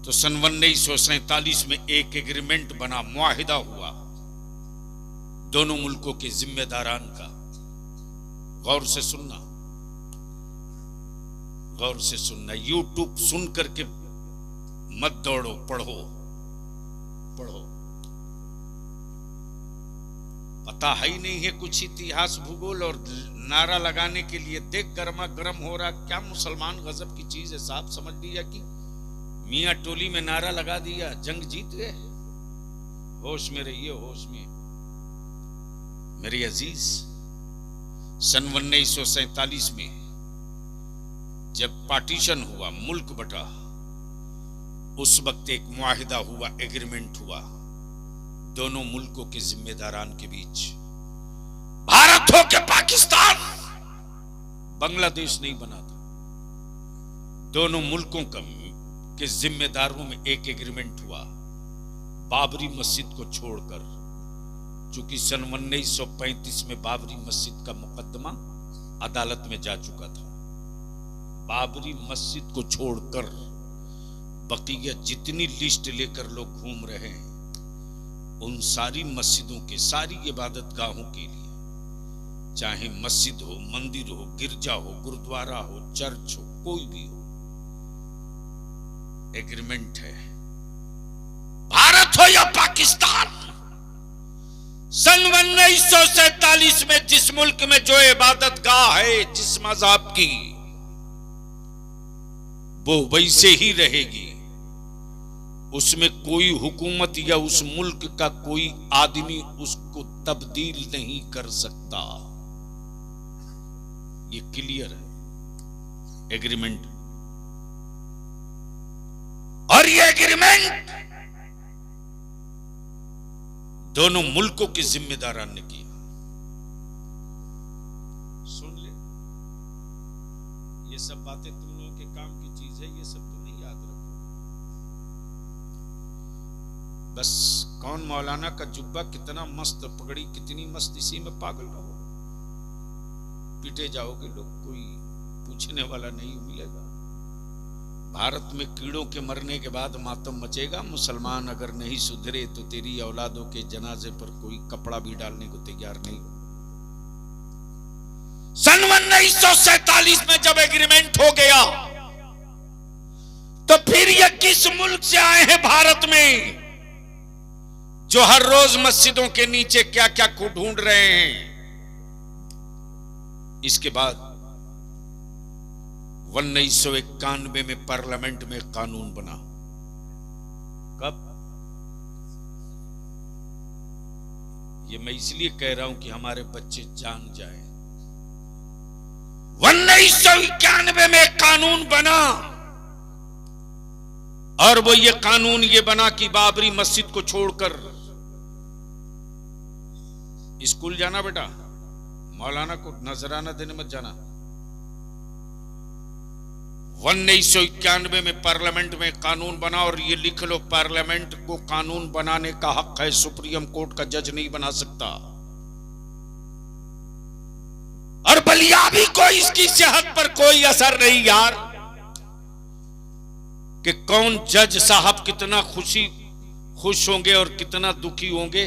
तो सन 1947 में एक एग्रीमेंट बना, मुआहिदा हुआ दोनों मुल्कों के जिम्मेदारान का। गौर से सुनना, गौर से सुनना। यूट्यूब सुन करके मत दौड़ो, पढ़ो पढ़ो। पता है ही नहीं है कुछ इतिहास भूगोल, और नारा लगाने के लिए देख गर्मा गर्म हो रहा। क्या मुसलमान गजब की चीज है साहब, समझ लिया कि मियां टोली में नारा लगा दिया, जंग जीत गए। होश में रहिए, होश में मेरे अजीज। सन 1947 में जब पार्टीशन हुआ, मुल्क बटा, उस वक्त एक मुआहिदा हुआ, एग्रीमेंट हुआ दोनों मुल्कों के जिम्मेदारान के बीच। भारत हो के पाकिस्तान, बांग्लादेश नहीं बना था, दोनों मुल्कों के जिम्मेदारों में एक एग्रीमेंट हुआ बाबरी मस्जिद को छोड़कर। चूंकि सन 1935 में बाबरी मस्जिद का मुकदमा अदालत में जा चुका था, बाबरी मस्जिद को छोड़कर बकिया जितनी लिस्ट लेकर लोग घूम रहे हैं, उन सारी मस्जिदों के, सारी इबादत गाहों के लिए, चाहे मस्जिद हो, मंदिर हो, गिरजा हो, गुरुद्वारा हो, चर्च हो, कोई भी हो, एग्रीमेंट है। भारत हो या पाकिस्तान, सन 1947 में जिस मुल्क में जो इबादत गाह है, जिस मजहब की, वो वैसे ही रहेगी। उसमें कोई हुकूमत या उस मुल्क का कोई आदमी उसको तब्दील नहीं कर सकता। ये क्लियर है एग्रीमेंट। और ये एग्रीमेंट दोनों मुल्कों के जिम्मेदारान ने किया। सुन ले, ये सब बातें तुम लोगों के काम की चीज है, ये सब तुम नहीं याद रखो। बस कौन मौलाना का जुब्बा कितना मस्त, पगड़ी कितनी मस्त, इसी में पागल रहो, पीटे जाओगे लोग, कोई पूछने वाला नहीं मिलेगा। भारत में कीड़ों के मरने के बाद मातम मचेगा। मुसलमान अगर नहीं सुधरे तो तेरी औलादों के जनाजे पर कोई कपड़ा भी डालने को तैयार नहीं। सन 1947 में जब एग्रीमेंट हो गया, तो फिर ये किस मुल्क से आए हैं भारत में, जो हर रोज मस्जिदों के नीचे क्या क्या को ढूंढ रहे हैं। इसके बाद 1991 में पार्लियामेंट में कानून बना। कब? ये मैं इसलिए कह रहा हूं कि हमारे बच्चे जान जाएं। 1991 में कानून बना, और वो ये कानून ये बना कि बाबरी मस्जिद को छोड़कर स्कूल जाना बेटा, मौलाना को नजराना देने मत जाना। 1991 में पार्लियामेंट में कानून बना, और ये लिख लो, पार्लियामेंट को कानून बनाने का हक है, सुप्रीम कोर्ट का जज नहीं बना सकता। और बलियाबी को इसकी सेहत पर कोई असर नहीं यार, कि कौन जज साहब कितना खुश होंगे और कितना दुखी होंगे।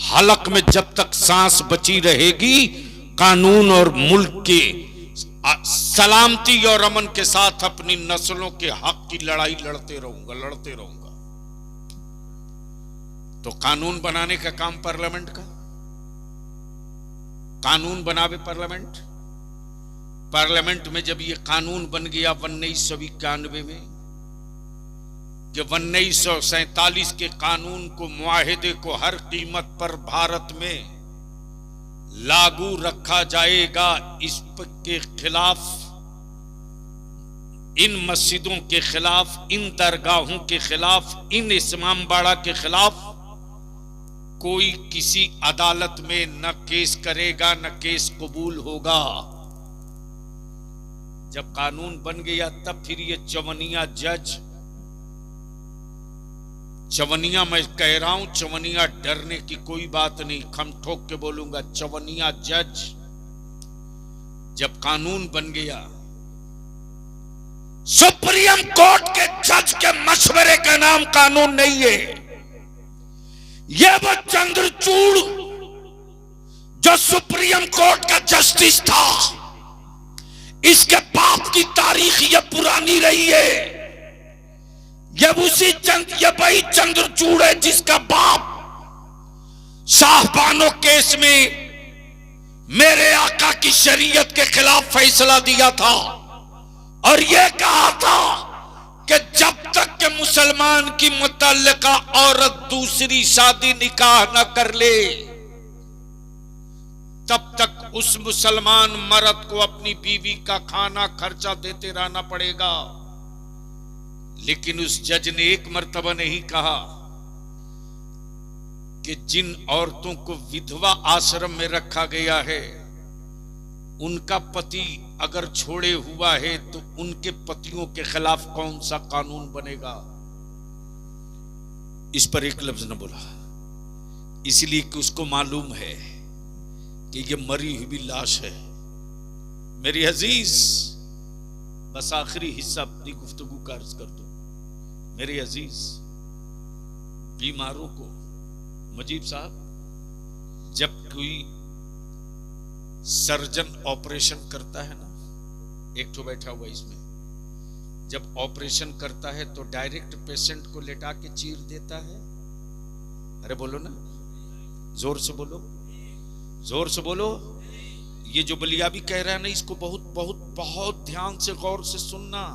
हलक में जब तक सांस बची रहेगी, कानून और मुल्क के सलामती और अमन के साथ अपनी नस्लों के हक की लड़ाई लड़ते रहूंगा। तो कानून बनाने का काम पार्लियामेंट का, कानून बनावे पार्लियामेंट। पार्लियामेंट में जब ये कानून बन गया 1991 में, कि 1947 के कानून को, मुआहिदे को हर कीमत पर भारत में लागू रखा जाएगा, इसके खिलाफ, इन मस्जिदों के खिलाफ, इन दरगाहों के खिलाफ, इन इमामबाड़ा के खिलाफ कोई किसी अदालत में न केस करेगा, न केस कबूल होगा। जब कानून बन गया तब फिर ये चवनिया जज चवनिया मैं कह रहा हूं, चवनिया डरने की कोई बात नहीं, खम ठोक के बोलूंगा। चवनिया जज जब कानून बन गया, सुप्रीम कोर्ट के जज के मशवरे का नाम कानून नहीं है। यह वो चंद्रचूड़ जो सुप्रीम कोर्ट का जस्टिस था, इसके बाप की तारीख यह पुरानी रही है। ये वही चंद्रचूड़ है जिसका बाप शाहबानो केस में मेरे आका की शरीयत के खिलाफ फैसला दिया था और यह कहा था कि जब तक के मुसलमान की मुतल्लिका औरत दूसरी शादी निकाह न कर ले, तब तक उस मुसलमान मर्द को अपनी बीवी का खाना खर्चा देते रहना पड़ेगा। लेकिन उस जज ने एक मर्तबा नहीं कहा कि जिन औरतों को विधवा आश्रम में रखा गया है, उनका पति अगर छोड़े हुआ है तो उनके पतियों के खिलाफ कौन सा कानून बनेगा। इस पर एक लफ्ज न बोला, इसलिए कि उसको मालूम है कि ये मरी हुई लाश है। मेरी अजीज, बस आखिरी हिस्सा अपनी गुफ्तगू का अर्ज कर दो। मेरे अजीज, बीमारों को, मुजीब साहब, जब कोई सर्जन ऑपरेशन करता है ना, एक तो बैठा हुआ इसमें, जब ऑपरेशन करता है तो डायरेक्ट पेशेंट को लेटा के चीर देता है। अरे बोलो ना, जोर से बोलो, जोर से बोलो। ये जो बलियाबी कह रहा है ना, इसको बहुत बहुत बहुत ध्यान से गौर से सुनना।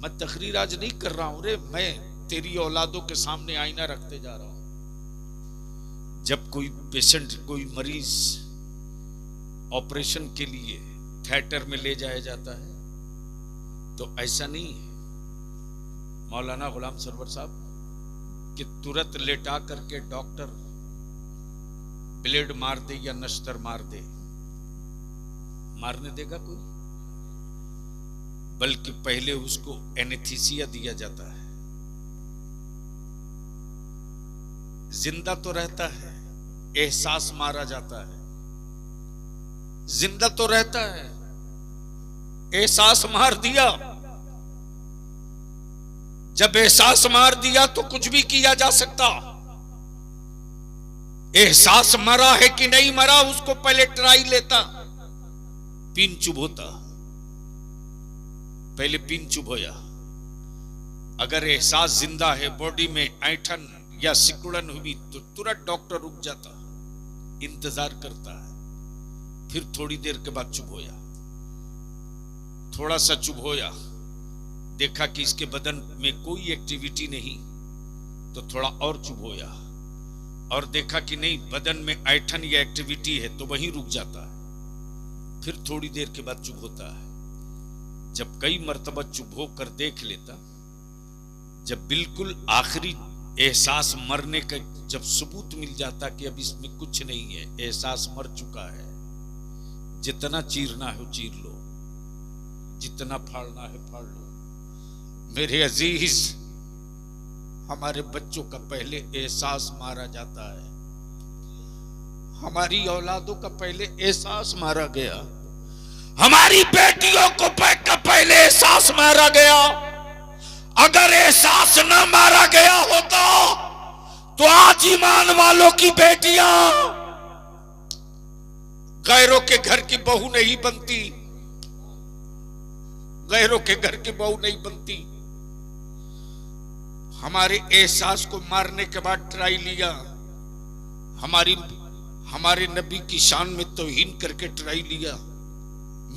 मैं तकरीर आज नहीं कर रहा हूं रे, मैं तेरी औलादों के सामने आईना रखते जा रहा हूं। जब कोई पेशेंट, कोई मरीज ऑपरेशन के लिए थिएटर में ले जाया जाता है तो ऐसा नहीं है मौलाना गुलाम सरवर साहब कि तुरंत लेटा करके डॉक्टर ब्लेड मार दे या नश्तर मार दे। मारने देगा कोई? बल्कि पहले उसको एनेस्थीसिया दिया जाता है। जिंदा तो रहता है, एहसास मारा जाता है। जिंदा तो रहता है, एहसास मार दिया। जब एहसास मार दिया तो कुछ भी किया जा सकता। एहसास मरा है कि नहीं मरा, उसको पहले ट्राई लेता, पिन चुभोता, पहले पिन चुभोया। अगर एहसास जिंदा है, बॉडी में ऐंठन या सिकुड़न हुई तो तुरंत डॉक्टर रुक जाता, इंतजार करता है। फिर थोड़ी देर के बाद चुभोया, थोड़ा सा चुभोया, देखा कि इसके बदन में कोई एक्टिविटी नहीं तो थोड़ा और चुभोया, और देखा कि नहीं बदन में ऐंठन या एक्टिविटी है तो वहीं रुक जाता है। फिर थोड़ी देर के बाद चुभोता है। जब कई मर्तबा चुभो कर देख लेता, जब बिल्कुल आखिरी एहसास मरने का जब सबूत मिल जाता कि अब इसमें कुछ नहीं है, एहसास मर चुका है, जितना चीरना है चीर लो, जितना फाड़ना है फाड़ लो। मेरे अजीज, हमारे बच्चों का पहले एहसास मारा जाता है, हमारी औलादों का पहले एहसास मारा गया, हमारी बेटियों को पहले एहसास मारा गया। अगर एहसास न मारा गया होता तो आज ईमान वालों की बेटियां गैरों के घर की बहू नहीं बनती, गैरों के घर की बहू नहीं बनती। हमारे एहसास को मारने के बाद ट्राई लिया, हमारे नबी की शान में तौहीन करके ट्राई लिया,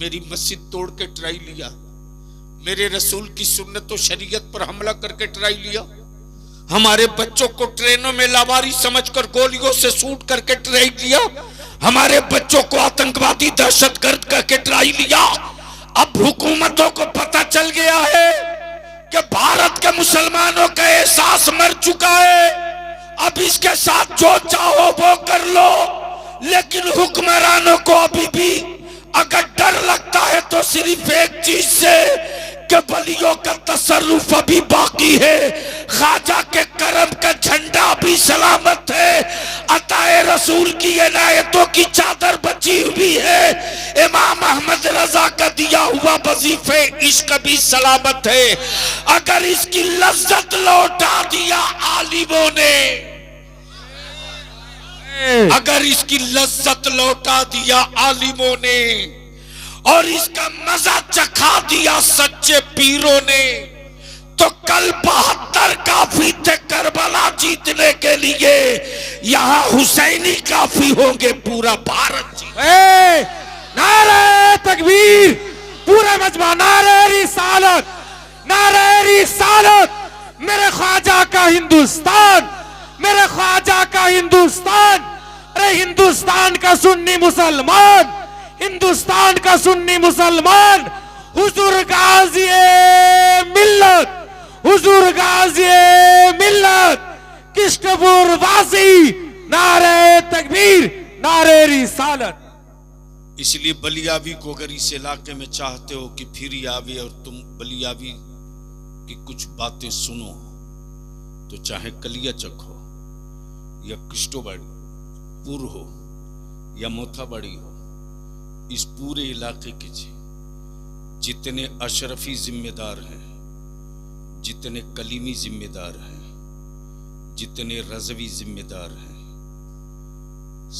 मेरी मस्जिद तोड़ के ट्राई लिया, मेरे रसूल की सुन्नत और शरीयत पर हमला करके ट्राई लिया, हमारे बच्चों को ट्रेनों में लावारिस समझकर गोलियों से शूट करके ट्राई लिया, हमारे बच्चों को आतंकवादी दहशतगर्द करके ट्राई लिया। अब हुकूमतों को पता चल गया है कि भारत के मुसलमानों का एहसास मर चुका है, अब इसके साथ जो चाहो वो कर लो। लेकिन हुक्मरानों को अभी भी अगर डर लगता है तो सिर्फ एक चीज से के वलियों का तसर्रुफ अभी बाकी है, ख्वाजा के करम का झंडा भी सलामत है, अताए रसूल की इनायतों की चादर बची हुई है, इमाम अहमद रजा का दिया हुआ वजीफे इश्क भी सलामत है। अगर इसकी लज्जत लौटा दिया आलिमों ने, अगर इसकी लज्जत लौटा दिया आलिमों ने और इसका मजा चखा दिया सच्चे पीरों ने, तो कल 72 काफी थे करबला जीतने के लिए, यहां हुसैनी काफी होंगे पूरा भारत जीत। नारे तकबीर, पूरे मजमा नारे रिसालत, नारे रिसालत। मेरे ख्वाजा का हिंदुस्तान, मेरे ख्वाजा का हिंदुस्तान। अरे हिंदुस्तान का सुन्नी मुसलमान, हिंदुस्तान का सुन्नी मुसलमान, हुजूर गाज़ी मिल्लत, हुजूर गाज़ी मिल्लत, किश्तपुर वासी, नारे तकबीर, नारे रिसालत। इसलिए बलियावी को अगर इस इलाके में चाहते हो कि फिर आवे और तुम बलियावी की कुछ बातें सुनो, तो चाहे कलियाचक हो या किश्तोबाड़ी पुर हो या मोथाबाड़ी हो, इस पूरे इलाके के जितने अशरफी जिम्मेदार हैं, जितने कलीमी जिम्मेदार हैं, जितने रजवी जिम्मेदार हैं,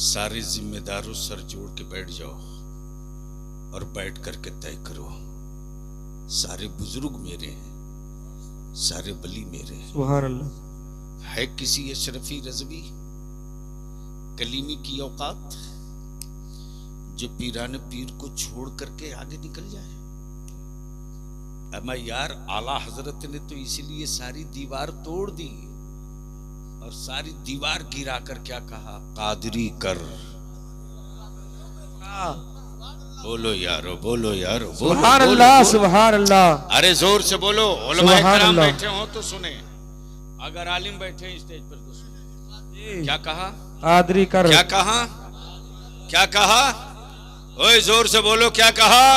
सारे जिम्मेदारों सर जोड़ के बैठ जाओ और बैठ करके तय करो, सारे बुजुर्ग मेरे हैं, सारे वली मेरे हैं। सुभान अल्लाह। है किसी अशरफी रजवी कलीमी की औकात जो पीराने पीर को छोड़ करके आगे निकल जाए? अमा यार, आला हजरत ने तो इसीलिए सारी दीवार तोड़ दी और सारी दीवार गिरा कर क्या कहा? कादरी कर। बोलो यारो, बोलो यारो, बोलो, सुभान अल्लाह, सुभान अल्लाह। अरे जोर से बोलो। उलमा इकराम बैठे हो तो सुने, अगर आलिम बैठे स्टेज पर तो सुने। क्या कहा? कादरी कर। क्या कहा? क्या कहा? ओए जोर से बोलो, क्या कहा?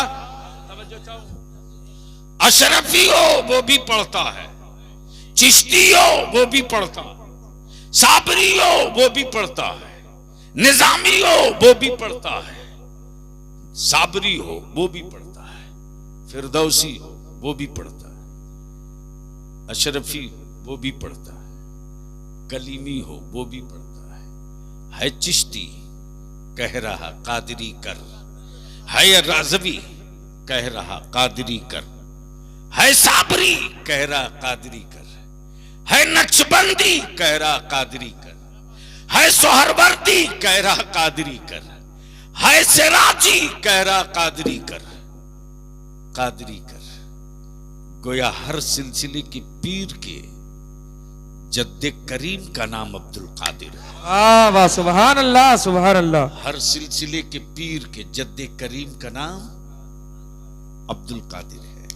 अशरफी हो वो भी पढ़ता है, चिश्ती हो वो भी पढ़ता, साबरी हो वो भी पढ़ता है, निजामी हो वो भी पढ़ता है, साबरी हो वो भी पढ़ता है, फिरदौसी हो वो भी पढ़ता है, अशरफी वो भी पढ़ता है, कलीमी हो वो भी पढ़ता है चिश्ती कह रहा कादरी कर, है राज़वी कह रहा कादरी कर, है साबरी कह रहा कादरी कर, है नक्शबंदी कह रहा कादरी कर, है सोहरवर्दी कह रहा कादरी कर, है सिराजी कह रहा कादरी कर, कादरी कर। गोया हर सिलसिले की पीर के जद्दे करीम का नाम अब्दुल कादिर है। वाह, सुभान अल्लाह, सुभान अल्लाह। हर सिलसिले के पीर के जद्दे करीम का नाम अब्दुल कादिर है।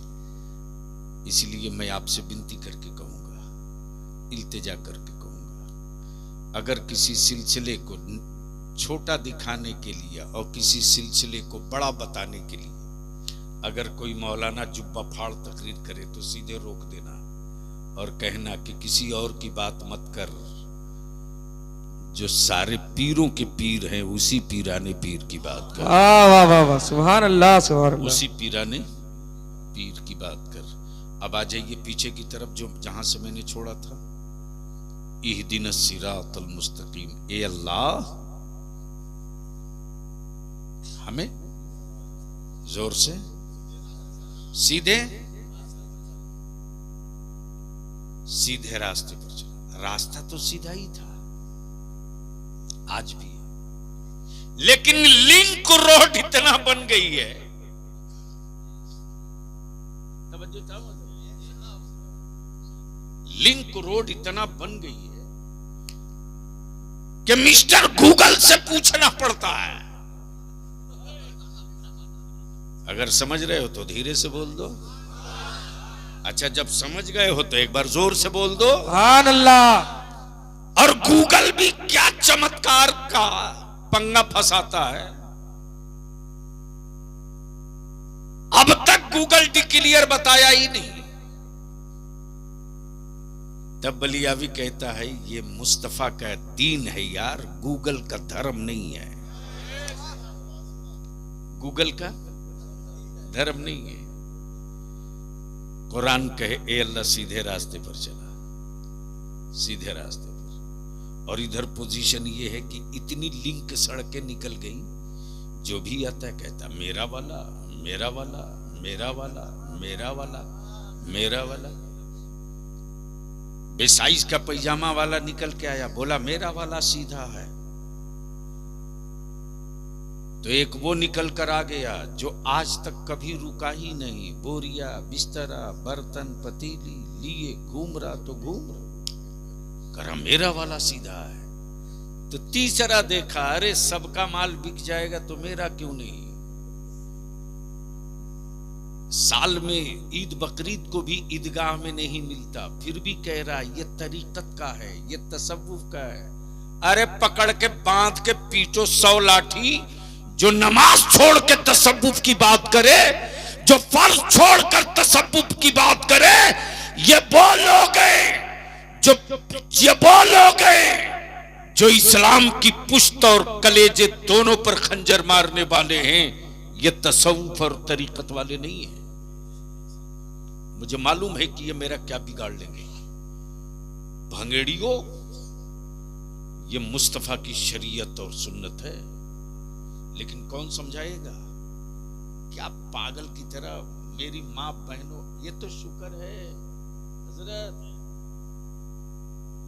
इसलिए मैं आपसे विनती करके कहूंगा, इल्तिजा करके कहूंगा, अगर किसी सिलसिले को छोटा दिखाने के लिए और किसी सिलसिले को बड़ा बताने के लिए अगर कोई मौलाना जुब्बा फाड़ तकरीर करे तो सीधे रोक देना और कहना कि किसी और की बात मत कर, जो सारे पीरों के पीर हैं उसी पीराने पीर की बात कर। वाह वाह वाह वाह, सुभान अल्लाह, सुभान अल्लाह। उसी पीराने पीर की बात कर। अब आ जाइए पीछे की तरफ, जो जहां से मैंने छोड़ा था। इहदिनस सिरातल मुस्तकीम, ए अल्लाह हमें जोर से सीधे सीधे रास्ते पर चला। रास्ता तो सीधा ही था, आज भी, लेकिन लिंक रोड इतना बन गई है, लिंक रोड इतना बन गई है कि मिस्टर गूगल से पूछना पड़ता है। अगर समझ रहे हो तो धीरे से बोल दो, अच्छा जब समझ गए हो तो एक बार जोर से बोल दो, सुभान अल्लाह। और गूगल भी क्या चमत्कार का पंगा फंसाता है। अब तक गूगल डिक्लेयर बताया ही नहीं। तब बलियावी कहता है ये मुस्तफा का दीन है यार, गूगल का धर्म नहीं है, गूगल का धर्म नहीं है। कुरान कहे ए अल्लाह सीधे रास्ते पर चला, सीधे रास्ते पर। और इधर पोजीशन ये है कि इतनी लिंक सड़कें निकल गई, जो भी आता है कहता मेरा वाला मेरा वाला मेरा वाला मेरा वाला मेरा वाला। बेसाइज का पैजामा वाला निकल के आया, बोला मेरा वाला सीधा है। तो एक वो निकल कर आ गया जो आज तक कभी रुका ही नहीं, बोरिया बिस्तरा बर्तन पतीली लिए घूम रहा तो घूम रहा, करा मेरा वाला सीधा है। तो तीसरा देखा, अरे सबका माल बिक जाएगा तो मेरा क्यों नहीं। साल में ईद बकरीद को भी ईदगाह में नहीं मिलता, फिर भी कह रहा ये तरीकत का है, ये तसव्वुफ का है। अरे पकड़ के बांध के पीटो 100 लाठी, जो नमाज छोड़ के तसव्वुफ की बात करे, जो फर्ज छोड़कर तसव्वुफ की बात करे, ये वो लोग हैं जो इस्लाम की पुश्त और कलेजे दोनों पर खंजर मारने वाले हैं। ये तसव्वुफ और तरीकत वाले नहीं हैं। मुझे मालूम है कि ये मेरा क्या बिगाड़ लेंगे। भंगेड़ियों, ये मुस्तफा की शरीयत और सुन्नत है, लेकिन कौन समझाएगा। क्या पागल की तरह मेरी मां बहनों, ये तो शुक्र है हजरत,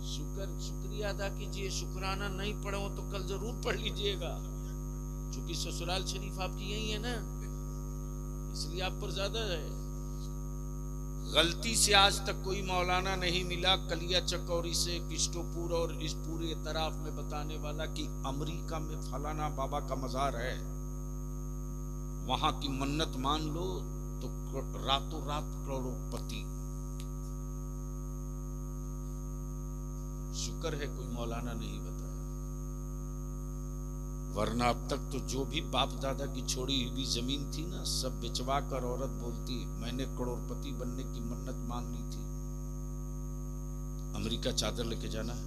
शुक्रिया अदा कीजिए। शुक्राना नहीं पढ़े हो तो कल जरूर पढ़ लीजिएगा, क्योंकि ससुराल शरीफ आपकी यही है ना, इसलिए आप पर ज्यादा है। गलती से आज तक कोई मौलाना नहीं मिला कलिया चकौरी से किस्टोपुर और इस पूरे इतराफ में बताने वाला कि अमेरिका में फलाना बाबा का मजार है, वहां की मन्नत मान लो तो रातों रात करोड़पति। शुक्र है कोई मौलाना नहीं बताया, वरना अब तक तो जो भी बाप दादा की छोड़ी हुई जमीन थी ना, सब बेचवा कर औरत बोलती मैंने करोड़पति बनने की मन्नत मान ली थी। अमेरिका चादर लेके जाना है।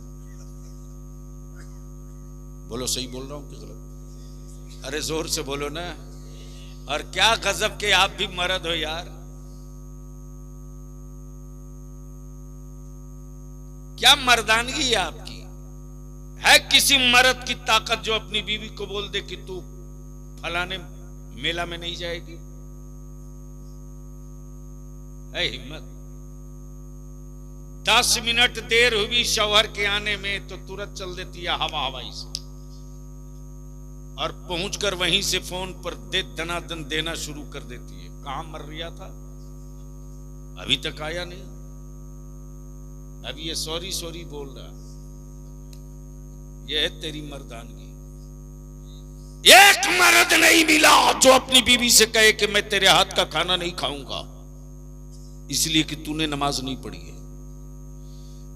बोलो सही बोल रहा हूं कि गलत? अरे जोर से बोलो ना। और क्या गजब के आप भी मर्द हो यार, क्या मर्दानगी है आपकी। है किसी मर्द की ताकत जो अपनी बीवी को बोल दे कि तू फलाने मेला में नहीं जाएगी? है हिम्मत? 10 मिनट देर हुई शौहर के आने में तो तुरंत चल देती है हवा हवाई से, और पहुंचकर वहीं से फोन पर दनादन देना शुरू कर देती है। कहां मर रिया था, अभी तक आया नहीं, अभी ये सॉरी सॉरी बोल रहा। यह है तेरी मर्दानगी। एक मर्द नहीं मिला जो अपनी बीवी से कहे कि मैं तेरे हाथ का खाना नहीं खाऊंगा इसलिए कि तूने नमाज नहीं पढ़ी है।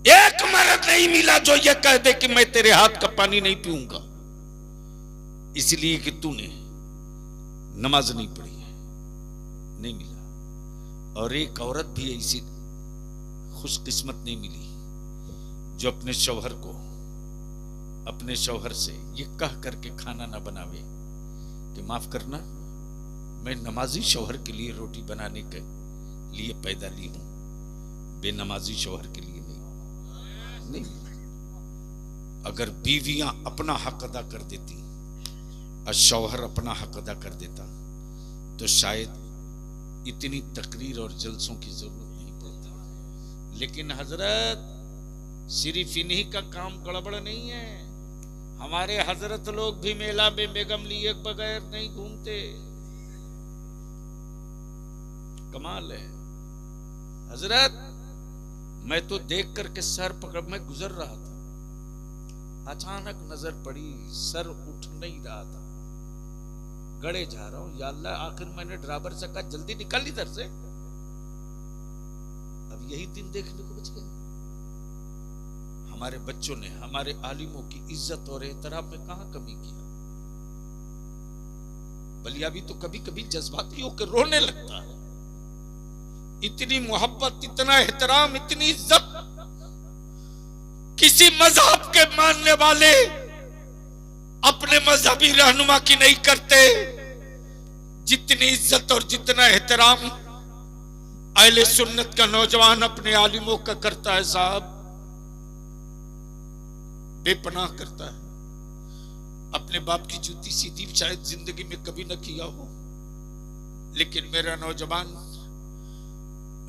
एक मर्द नहीं मिला जो यह कह दे कि मैं तेरे हाथ का पानी नहीं पीऊंगा इसलिए कि तूने नमाज नहीं पढ़ी है। नहीं मिला। और एक औरत भी ऐसी खुशकिस्मत नहीं मिली जो अपने शौहर को, अपने शौहर से ये कह करके खाना ना बनावे कि माफ करना मैं नमाजी शौहर के लिए रोटी बनाने के लिए पैदा ली हूं, बेनमाजी शौहर के लिए नहीं। अगर बीवियां अपना हक अदा कर देती और शौहर अपना हक अदा कर देता तो शायद इतनी तकरीर और जलसों की जरूरत नहीं पड़ती। लेकिन हजरत सिर्फ इन्हीं का काम गड़बड़ नहीं है। हमारे हजरत लोग भी मेला में बेगम लिए बगैर नहीं घूमते। कमाल है हजरत। मैं तो देख करके सर पकड़, मैं गुजर रहा था, अचानक नजर पड़ी, सर उठ नहीं रहा था, गड़े जा रहा हूं, या अल्लाह, आखिर मैंने ड्राइवर से कहा जल्दी निकल इधर से। अब यही दिन देखने को बच गया। हमारे बच्चों ने हमारे आलिमों की इज्जत और एहतराम में कहां कमी किया। बलिया भी तो कभी कभी जज्बाती होकर रोने लगता है। इतनी मोहब्बत, इतना एहतराम, इतनी इज्जत किसी मजहब के मानने वाले अपने मजहबी रहनुमा की नहीं करते, जितनी इज्जत और जितना एहतराम अहले सुन्नत का नौजवान अपने आलिमों का करता है। साहब, बेपनाह करता है। अपने बाप की जूती सीधी शायद जिंदगी में कभी न किया हो, लेकिन मेरा नौजवान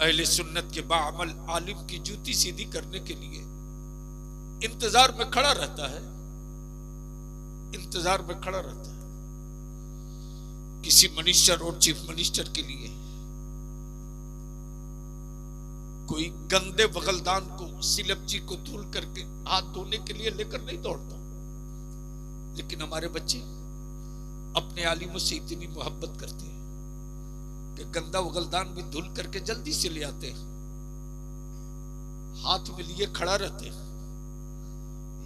अहले सुन्नत के बाअमल आलिम की जूती सीधी करने के लिए इंतजार में खड़ा रहता है, इंतजार में खड़ा रहता है। किसी मिनिस्टर और चीफ मिनिस्टर के लिए कोई गंदे बगलदान को, सिलपची को धुल करके हाथ धोने के लिए लेकर नहीं दौड़ता, लेकिन हमारे बच्चे अपने आलिमों से इतनी मोहब्बत करते हैं कि गंदा बगलदान भी धुल करके जल्दी से ले आते हैं, हाथ में लिए खड़ा रहते हैं।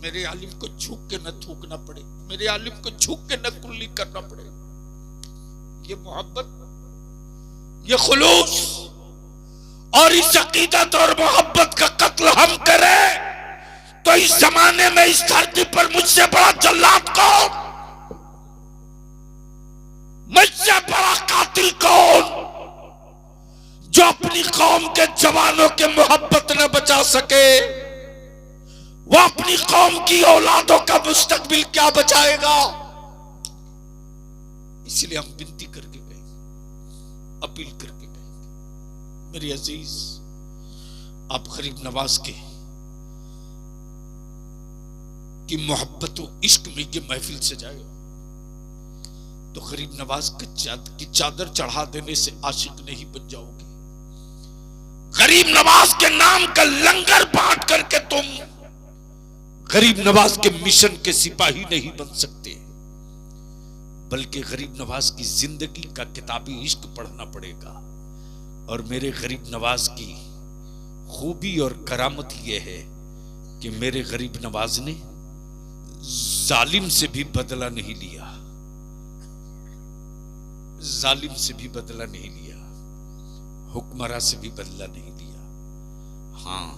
मेरे आलिम को झुक के न थूकना पड़े, मेरे आलिम को झुक के न कुल्ली करना पड़े। ये मोहब्बत, ये खुलूस और इस अकीदत और मोहब्बत का कत्ल हम करें तो इस जमाने में इस धरती पर मुझसे बड़ा जल्लाद कौन, मुझसे बड़ा कातिल कौन, जो अपनी कौम के जवानों के मोहब्बत न बचा सके, वो अपनी कौम की औलादों का मुस्तकबिल क्या बचाएगा। इसलिए हम विनती करके गए, अपील करके गए, मेरे अजीज, आप गरीब नवाज की मोहब्बत और इश्क में ये महफिल सजाए तो गरीब नवाज की चादर चढ़ा देने से आशिक नहीं बन जाओगे। गरीब नवाज के नाम का लंगर बांट करके तुम गरीब नवाज के मिशन के सिपाही नहीं बन सकते, बल्कि गरीब नवाज की जिंदगी का किताबी इश्क पढ़ना पड़ेगा। और मेरे गरीब नवाज की खूबी और करामत यह है कि मेरे गरीब नवाज ने जालिम से भी बदला नहीं लिया, जालिम से भी बदला नहीं लिया, हुक्मरान से भी बदला नहीं लिया। हाँ,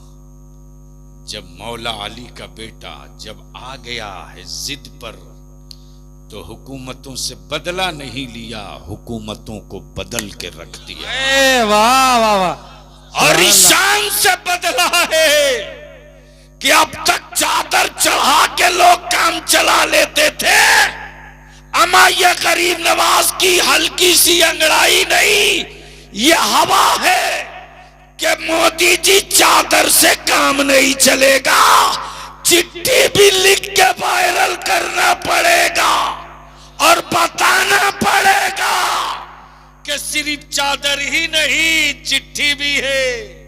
जब मौला अली का बेटा जब आ गया है जिद पर, तो हुकूमतों से बदला नहीं लिया, हुकूमतों को बदल के रख दिया। वाह वाह वाह। और ईशान से बदला है कि अब तक चादर चढ़ा के लोग काम चला लेते थे, अमा ये गरीब नवाज की हल्की सी अंगड़ाई नहीं, ये हवा है कि मोदी जी चादर से काम नहीं चलेगा, चिट्ठी भी लिख के वायरल करना पड़ेगा और बताना पड़ेगा कि सिर्फ चादर ही नहीं, चिट्ठी भी है।